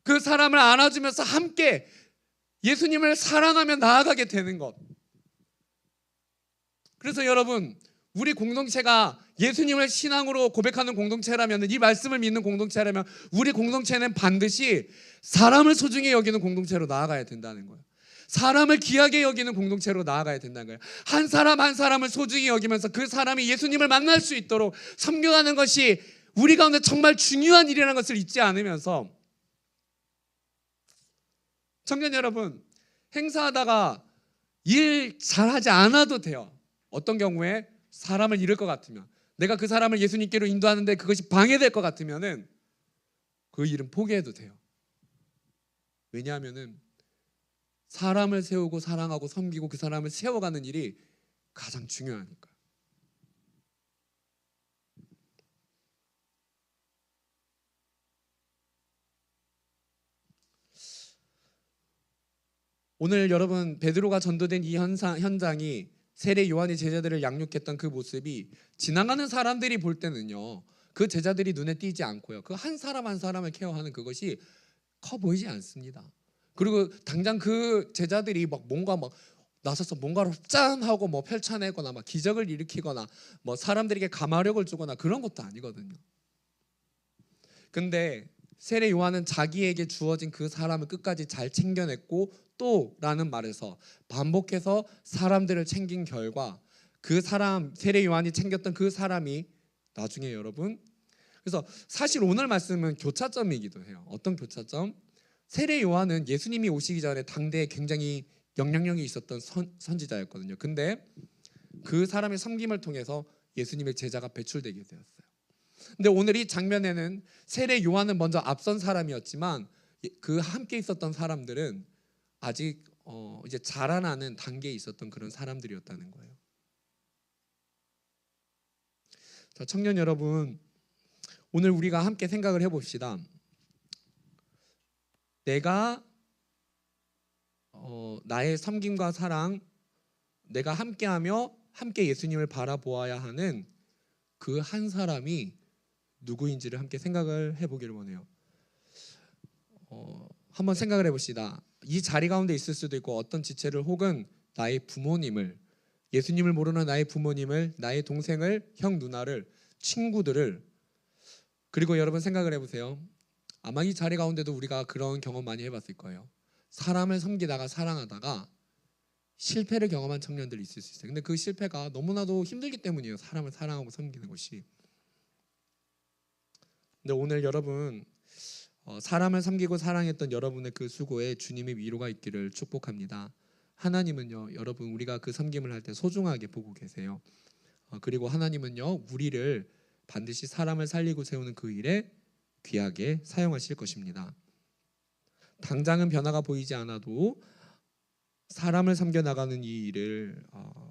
Speaker 5: 그 사람을 안아주면서 함께 예수님을 사랑하며 나아가게 되는 것. 그래서 여러분, 우리 공동체가 예수님을 신앙으로 고백하는 공동체라면, 이 말씀을 믿는 공동체라면 우리 공동체는 반드시 사람을 소중히 여기는 공동체로 나아가야 된다는 거예요. 사람을 귀하게 여기는 공동체로 나아가야 된다는 거예요. 한 사람 한 사람을 소중히 여기면서 그 사람이 예수님을 만날 수 있도록 섬겨가는 것이 우리 가운데 정말 중요한 일이라는 것을 잊지 않으면서, 청년 여러분, 행사하다가 일 잘하지 않아도 돼요. 어떤 경우에 사람을 잃을 것 같으면, 내가 그 사람을 예수님께로 인도하는데 그것이 방해될 것 같으면은 그 일은 포기해도 돼요. 왜냐하면은 사람을 세우고 사랑하고 섬기고 그 사람을 세워가는 일이 가장 중요하니까. 오늘 여러분, 베드로가 전도된 이 현장이 세례 요한이 제자들을 양육했던 그 모습이 지나가는 사람들이 볼 때는요, 그 제자들이 눈에 띄지 않고요, 그 한 사람 한 사람을 케어하는 그것이 커 보이지 않습니다. 그리고 당장 그 제자들이 뭔가 나서서 뭔가를 짠 하고 펼쳐내거나 기적을 일으키거나 사람들에게 감화력을 주거나 그런 것도 아니거든요. 근데 세례 요한은 자기에게 주어진 그 사람을 끝까지 잘 챙겨냈고, 또 라는 말에서 반복해서 사람들을 챙긴 결과 그 사람, 세례 요한이 챙겼던 그 사람이 나중에 여러분 그래서 사실 오늘 말씀은 교차점이기도 해요. 어떤 교차점? 세례 요한은 예수님이 오시기 전에 당대에 굉장히 영향력이 있었던 선지자였거든요. 근데 그 사람의 섬김을 통해서 예수님의 제자가 배출되게 되었어요. 근데 오늘 이 장면에는 세례 요한은 먼저 앞선 사람이었지만 그 함께 있었던 사람들은 아직 이제 자라나는 단계에 있었던 그런 사람들이었다는 거예요. 자, 청년 여러분, 오늘 우리가 함께 생각을 해봅시다. 내가 나의 섬김과 사랑, 내가 함께하며 함께 예수님을 바라보아야 하는 그 한 사람이 누구인지를 함께 생각을 해보기를 원해요. 한번 생각을 해봅시다. 이 자리 가운데 있을 수도 있고 어떤 지체를 혹은 나의 부모님을, 예수님을 모르는 나의 부모님을, 나의 동생을, 형 누나를, 친구들을, 그리고 여러분 생각을 해보세요. 아마 이 자리 가운데도 우리가 그런 경험 많이 해봤을 거예요. 사람을 섬기다가 사랑하다가 실패를 경험한 청년들이 있을 수 있어요. 근데 그 실패가 너무나도 힘들기 때문이에요. 사람을 사랑하고 섬기는 것이. 근데 오늘 여러분, 사람을 섬기고 사랑했던 여러분의 그 수고에 주님의 위로가 있기를 축복합니다. 하나님은요, 여러분 우리가 그 섬김을 할 때 소중하게 보고 계세요. 그리고 하나님은요, 우리를 반드시 사람을 살리고 세우는 그 일에 귀하게 사용하실 것입니다. 당장은 변화가 보이지 않아도 사람을 섬겨 나가는 이 일을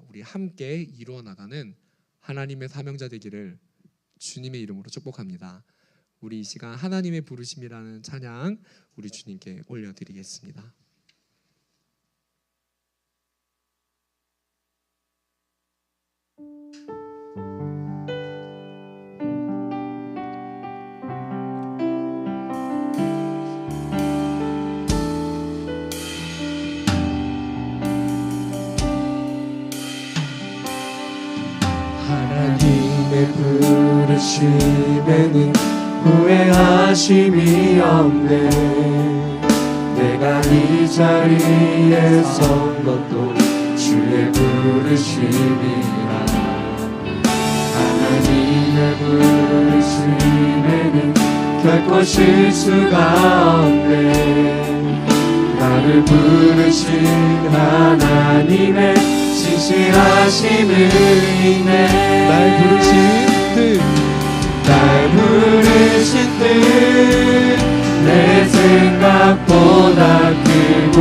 Speaker 5: 우리 함께 이루어 나가는 하나님의 사명자 되기를 주님의 이름으로 축복합니다. 우리 이 시간 하나님의 부르심이라는 찬양 우리 주님께 올려드리겠습니다.
Speaker 6: 하나님의 부르심에는 후회하심이 없네. 내가 이 자리에 선 것도 주의 부르심이라. 하나님의 부르심에는 결코 실수가 없네. 나를 부르신 하나님의 신실하심을 믿네. 날 부르신 뜻 내 생각보다 크고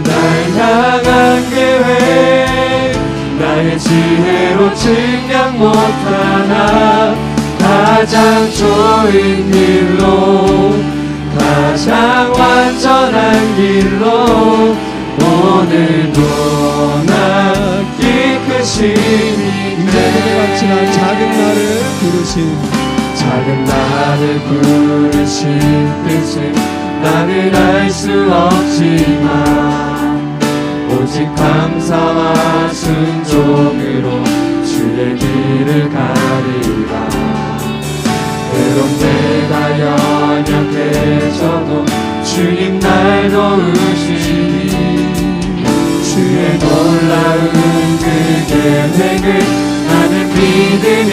Speaker 6: 날 향한 계획 나의 지혜로 측량 못하나 가장 좋은 길로 가장 완전한 길로 오늘도 나 기쁘신
Speaker 7: 인생의 값지나 작은 나를 부르신
Speaker 6: 작은 나를 부르신 뜻을 나는 알 수 없지만 오직 감사와 순종으로 주의 길을 가리라. 때론 내가 연약해져도 주님 날 도우시니 주의 놀라운 그 계획을 나는 믿으며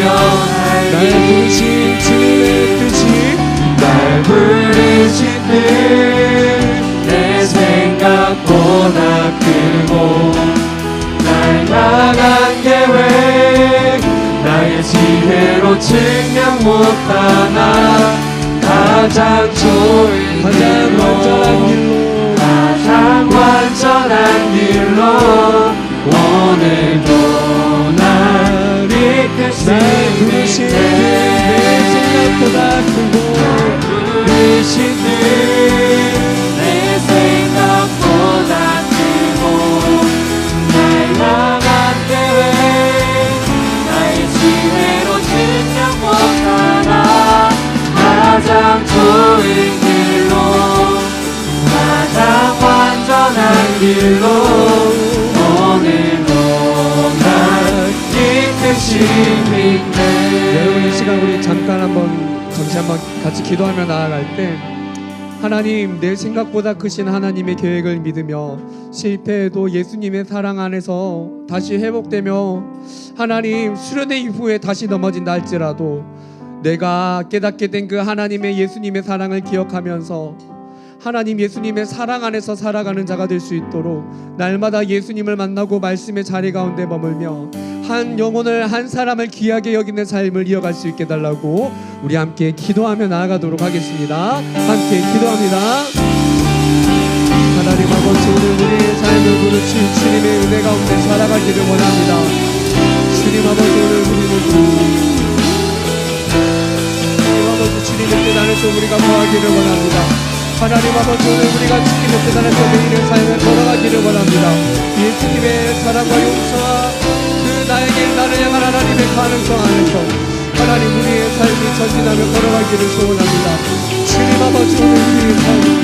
Speaker 7: 날 부르신 주님의 뜻이
Speaker 6: 날 부르신 뜻 내 생각보다 크고 날 향한 계획 나의 지혜로 측량 못하나 가장 좋은 가장 완전한 길로 오늘도 나를 이끄시네.
Speaker 7: 부르신 내 생각보다 크고
Speaker 6: 부르신 뜻내 생각보다 크고 날 향한 계획 나의 지혜로 측량 못하나 가장 좋은 길로 가장 완전한 길로 오늘도 날 이끄시네.
Speaker 7: 여러분 이 시간 우리 잠시 한번 같이 기도하며 나아갈 때 하나님, 내 생각보다 크신 하나님의 계획을 믿으며 실패해도 예수님의 사랑 안에서 다시 회복되며 하나님 수련회 이후에 다시 넘어진다 할지라도 내가 깨닫게 된 그 하나님의 예수님의 사랑을 기억하면서 하나님 예수님의 사랑 안에서 살아가는 자가 될 수 있도록 날마다 예수님을 만나고 말씀의 자리 가운데 머물며 한 영혼을 한 사람을 귀하게 여기는 삶을 이어갈 수 있게 달라고 우리 함께 기도하며 나아가도록 하겠습니다. 함께 기도합니다. 하나님 아버지, 오늘 우리의 삶을 부르신 주님의 은혜 가운데 살아가기를 원합니다. 주님 아버지, 오늘 우리는 주님의 뜻 안에서 우리가 거하기를 원합니다. 하나님 아버지, 오늘 우리가 주님의 뜻 안에서 매일의 삶을 걸어가기를 원합니다. 예수님의 사랑과 용서와 그 나를 향한 하나님의 가능성 안에서 하나님 우리의 삶이 전진하며 걸어가기를 소원합니다. 주님 아버지, 오늘 우리의 삶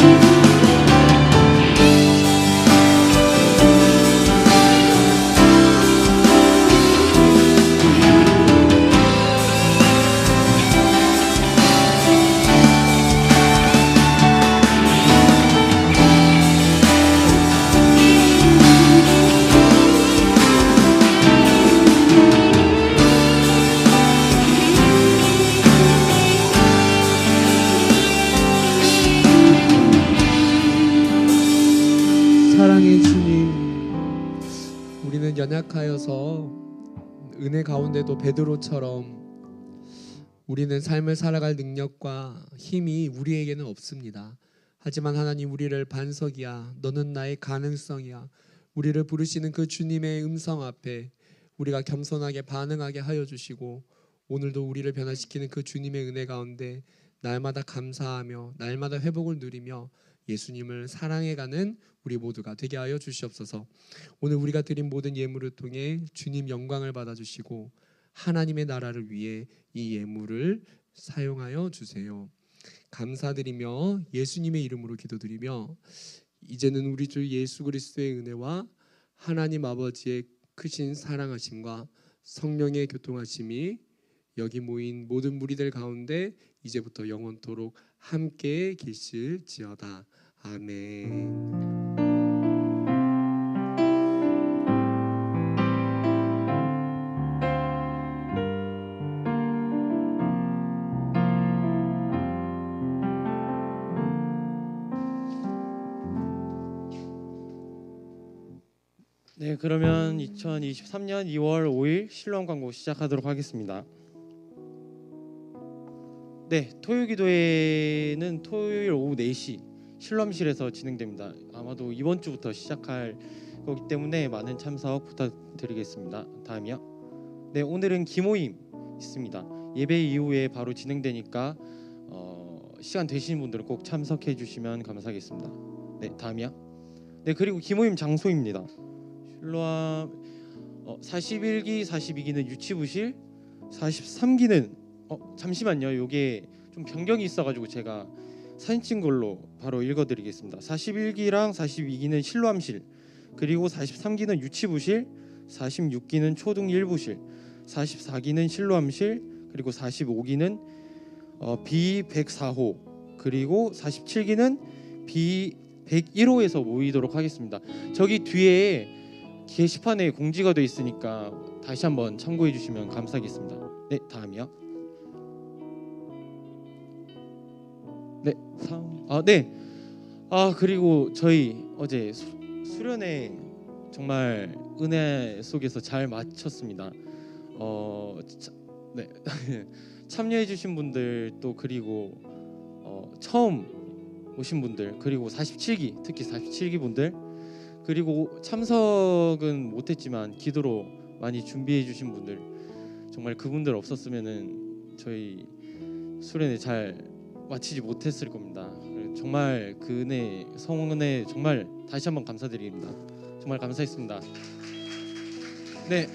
Speaker 7: 사랑의 주님, 우리는 연약하여서 은혜 가운데도 베드로처럼 우리는 삶을 살아갈 능력과 힘이 우리에게는 없습니다. 하지만 하나님, 우리를 반석이야, 너는 나의 가능성이야, 우리를 부르시는 그 주님의 음성 앞에 우리가 겸손하게 반응하게 하여 주시고 오늘도 우리를 변화시키는 그 주님의 은혜 가운데 날마다 감사하며 날마다 회복을 누리며 예수님을 사랑해가는 우리 모두가 되게 하여 주시옵소서. 오늘 우리가 드린 모든 예물을 통해 주님 영광을 받아주시고 하나님의 나라를 위해 이 예물을 사용하여 주세요. 감사드리며 예수님의 이름으로 기도드리며 이제는 우리 주 예수 그리스도의 은혜와 하나님 아버지의 크신 사랑하심과 성령의 교통하심이 여기 모인 모든 무리들 가운데 이제부터 영원토록 함께 계실지어다. 아멘.
Speaker 6: 네, 그러면 2023년 2월 5일 실로암 광고 시작하도록 하겠습니다. 네, 토요 기도회는 토요일 오후 4시 실로암실에서 진행됩니다. 아마도 이번 주부터 시작할 거기 때문에 많은 참석 부탁드리겠습니다. 다음이요. 네, 오늘은 기모임 있습니다. 예배 이후에 바로 진행되니까 시간 되시는 분들은 꼭 참석해 주시면 감사하겠습니다. 네, 다음이요. 네, 그리고 기모임 장소입니다. 실로암 41기, 42기는 유치부실, 43기는 잠시만요. 요게 좀 변경이 있어가지고 제가 사진 찍은 걸로 바로 읽어드리겠습니다. 41기랑 42기는 실로암실, 그리고 43기는 유치부실, 46기는 초등 1부실, 44기는 실로암실, 그리고 45기는 B104호, 그리고 47기는 B101호에서 모이도록 하겠습니다. 저기 뒤에 게시판에 공지가 되어 있으니까 다시 한번 참고해 주시면 감사하겠습니다. 네, 다음이요. 네, 그리고 저희 어제 수련회 정말 은혜 속에서 잘 마쳤습니다. 네. 참여해 주신 분들 또 그리고 처음 오신 분들, 그리고 47기, 특히 47기 분들, 그리고 참석은 못했지만 기도로 많이 준비해 주신 분들, 정말 그분들 없었으면은 저희 수련회 잘 마치지 못했을 겁니다. 정말 그 은혜, 성은혜 정말 다시 한번 감사드립니다. 정말 감사했습니다. 네,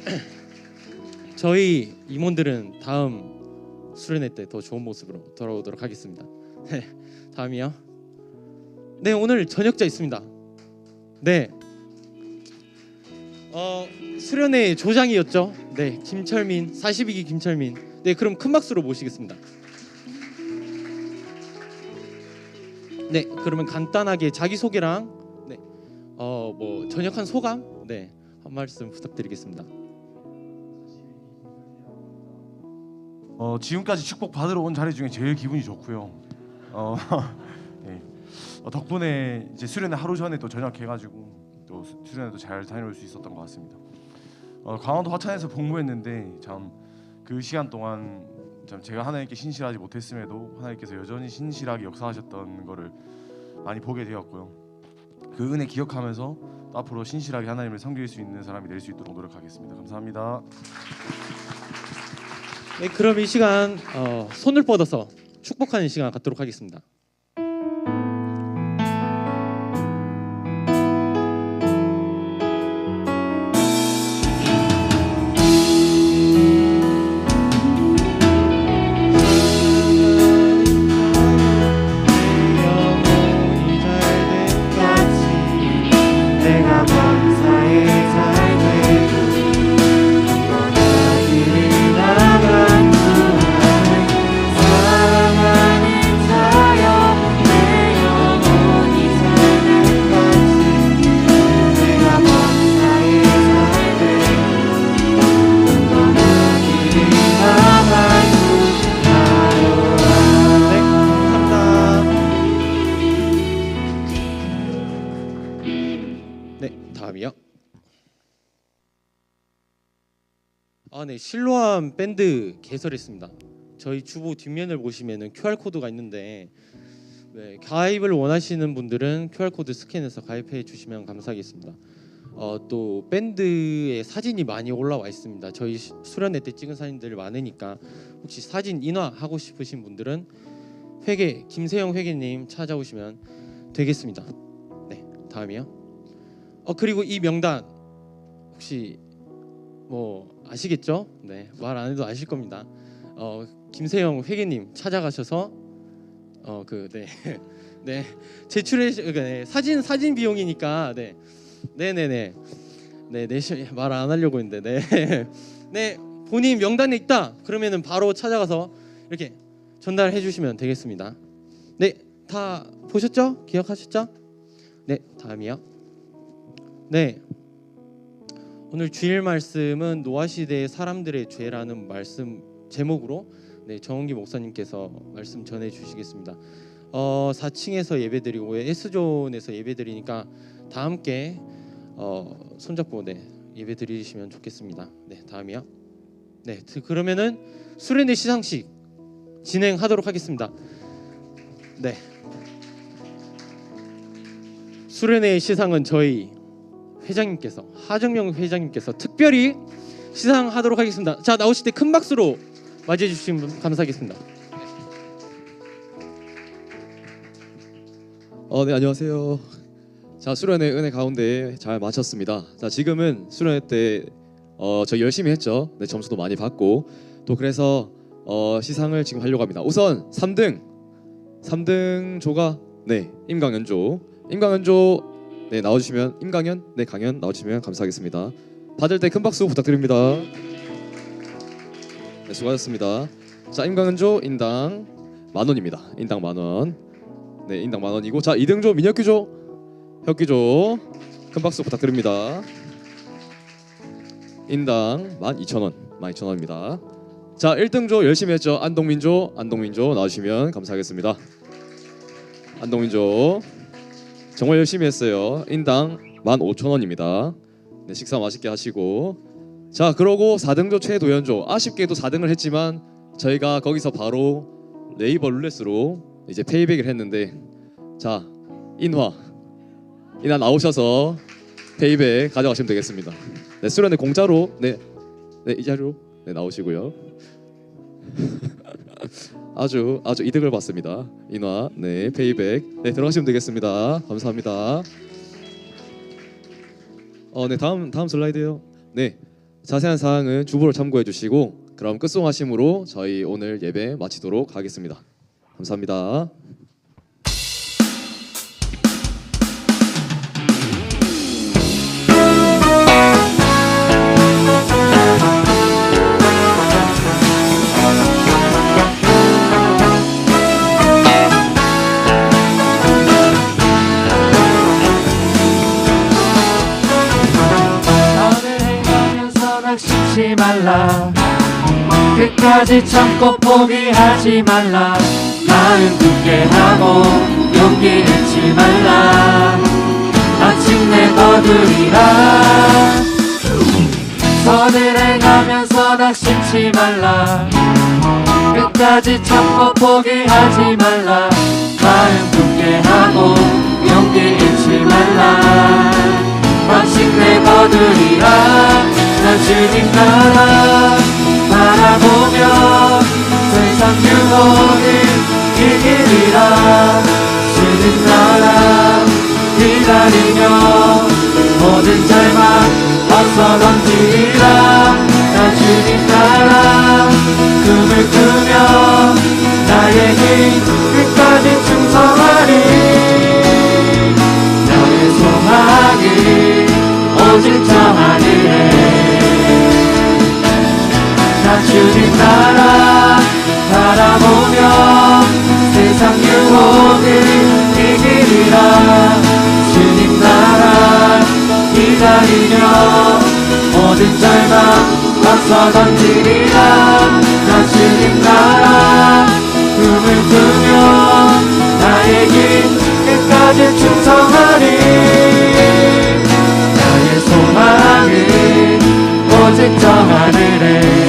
Speaker 6: 저희 임원들은 다음 수련회 때 더 좋은 모습으로 돌아오도록 하겠습니다. 네, 다음이요. 네, 오늘 저녁자 있습니다. 네, 수련회 조장이었죠. 네, 김철민, 42기 김철민. 네, 그럼 큰 박수로 모시겠습니다. 네, 그러면 간단하게 자기 소개랑 뭐 전역한 소감, 한 말씀 부탁드리겠습니다.
Speaker 8: 지금까지 축복 받으러 온 자리 중에 제일 기분이 좋고요. 네. 덕분에 이제 수련회 하루 전에 또 전역해가지고 또 수련회도 잘 다녀올 수 있었던 것 같습니다. 강원도 화천에서 복무했는데 참 그 시간 동안 참 제가 하나님께 신실하지 못했음에도 하나님께서 여전히 신실하게 역사하셨던 거를 많이 보게 되었고요. 그 은혜 기억하면서 또 앞으로 신실하게 하나님을 섬길 수 있는 사람이 될 수 있도록 노력하겠습니다. 감사합니다.
Speaker 6: 네, 그럼 이 시간 손을 뻗어서 축복하는 시간 갖도록 하겠습니다. 네, 실로암 밴드 개설했습니다. 저희 주보 뒷면을 보시면은 QR 코드가 있는데 네, 가입을 원하시는 분들은 QR 코드 스캔해서 가입해 주시면 감사하겠습니다. 또 밴드의 사진이 많이 올라와 있습니다. 저희 수련회 때 찍은 사진들 많으니까 혹시 사진 인화하고 싶으신 분들은 회계 김세영 회계님 찾아오시면 되겠습니다. 네, 다음이요. 그리고 이 명단 혹시 뭐 아시겠죠? 네, 말 안 해도 아실 겁니다. 김세영 회계님 찾아가셔서 네 제출해 네, 사진 비용이니까 네네네 말 안 하려고 했는데 네 본인 명단에 있다 그러면은 바로 찾아가서 이렇게 전달해 주시면 되겠습니다. 네, 다 보셨죠? 기억하셨죠? 네, 다음이요. 네. 오늘 주일 말씀은 노아 시대의 사람들의 죄라는 말씀 제목으로 정은기 목사님께서 말씀 전해 주시겠습니다. 4층에서 예배드리고 S존에서 예배드리니까 다 함께 손잡고 예배드리시면 좋겠습니다. 네, 다음이요. 네, 그러면은 수련회 시상식 진행하도록 하겠습니다. 네, 수련회 시상은 저희 회장님께서 하정명 회장님께서 특별히 시상하도록 하겠습니다. 자, 나오실 때 큰 박수로 맞이해 주시면 감사하겠습니다.
Speaker 9: 네, 안녕하세요. 자, 수련회 은혜 가운데 잘 마쳤습니다. 자, 지금은 수련회 때 저희 열심히 했죠. 네, 점수도 많이 받고 또 그래서 시상을 지금 하려고 합니다. 우선 3등조가 임강연조 네, 나와주시면 임강연 강연 나와주시면 감사하겠습니다. 받을 때 큰 박수 부탁드립니다. 네, 수고하셨습니다. 자, 임강연조 인당 10,000원입니다. 인당 10,000원. 네, 인당 10,000원이고 자, 2등조 민혁기조 혁기조 큰 박수 부탁드립니다. 인당 12,000원 12,000원입니다. 자, 1등조 열심히 했죠. 안동민조 나와주시면 감사하겠습니다. 안동민조 정말 열심히 했어요. 인당 15,000원입니다. 네, 식사 맛있게 하시고 자, 그러고 4등조 최도연조 아쉽게도 4등을 했지만 저희가 거기서 바로 네이버 룰렛으로 이제 페이백을 했는데 자, 인화 나오셔서 페이백 가져가시면 되겠습니다. 네, 수련회 공짜로 이 자리로 나오시고요. 아주 이득을 봤습니다. 인화 페이백 들어가시면 되겠습니다. 감사합니다. 네, 다음 슬라이드요. 네, 자세한 사항은 주보를 참고해 주시고 그럼 끝송하심으로 저희 오늘 예배 마치도록 하겠습니다. 감사합니다.
Speaker 10: 쉽지 말라 끝까지 참고 포기하지 말라. 마음 굳게 하고 용기 잃지 말라. 마침내 거두리라. 선을 행하면서 낙심치 말라. 끝까지 참고 포기하지 말라. 마음 굳게 하고 용기 잃지 말라. 마침내 거두리라. 나 주님 나라 바라보며 세상 유혹을 이기리라. 주님 나라 기다리며 모든 절망 벗어 던지리라. 나 주님 나라 꿈을 꾸며 나의 힘 끝까지 충성하리. 나의 소망이 오직 저 하늘에. 나 주님 나라 바라보며 세상 유혹을 이기리라. 주님 나라 기다리며 모든 절망 벗어 던지리라. 나 주님 나라 꿈을 꾸며 나의 길 끝까지 충성하리. 나의 소망은 오직 저 하늘에.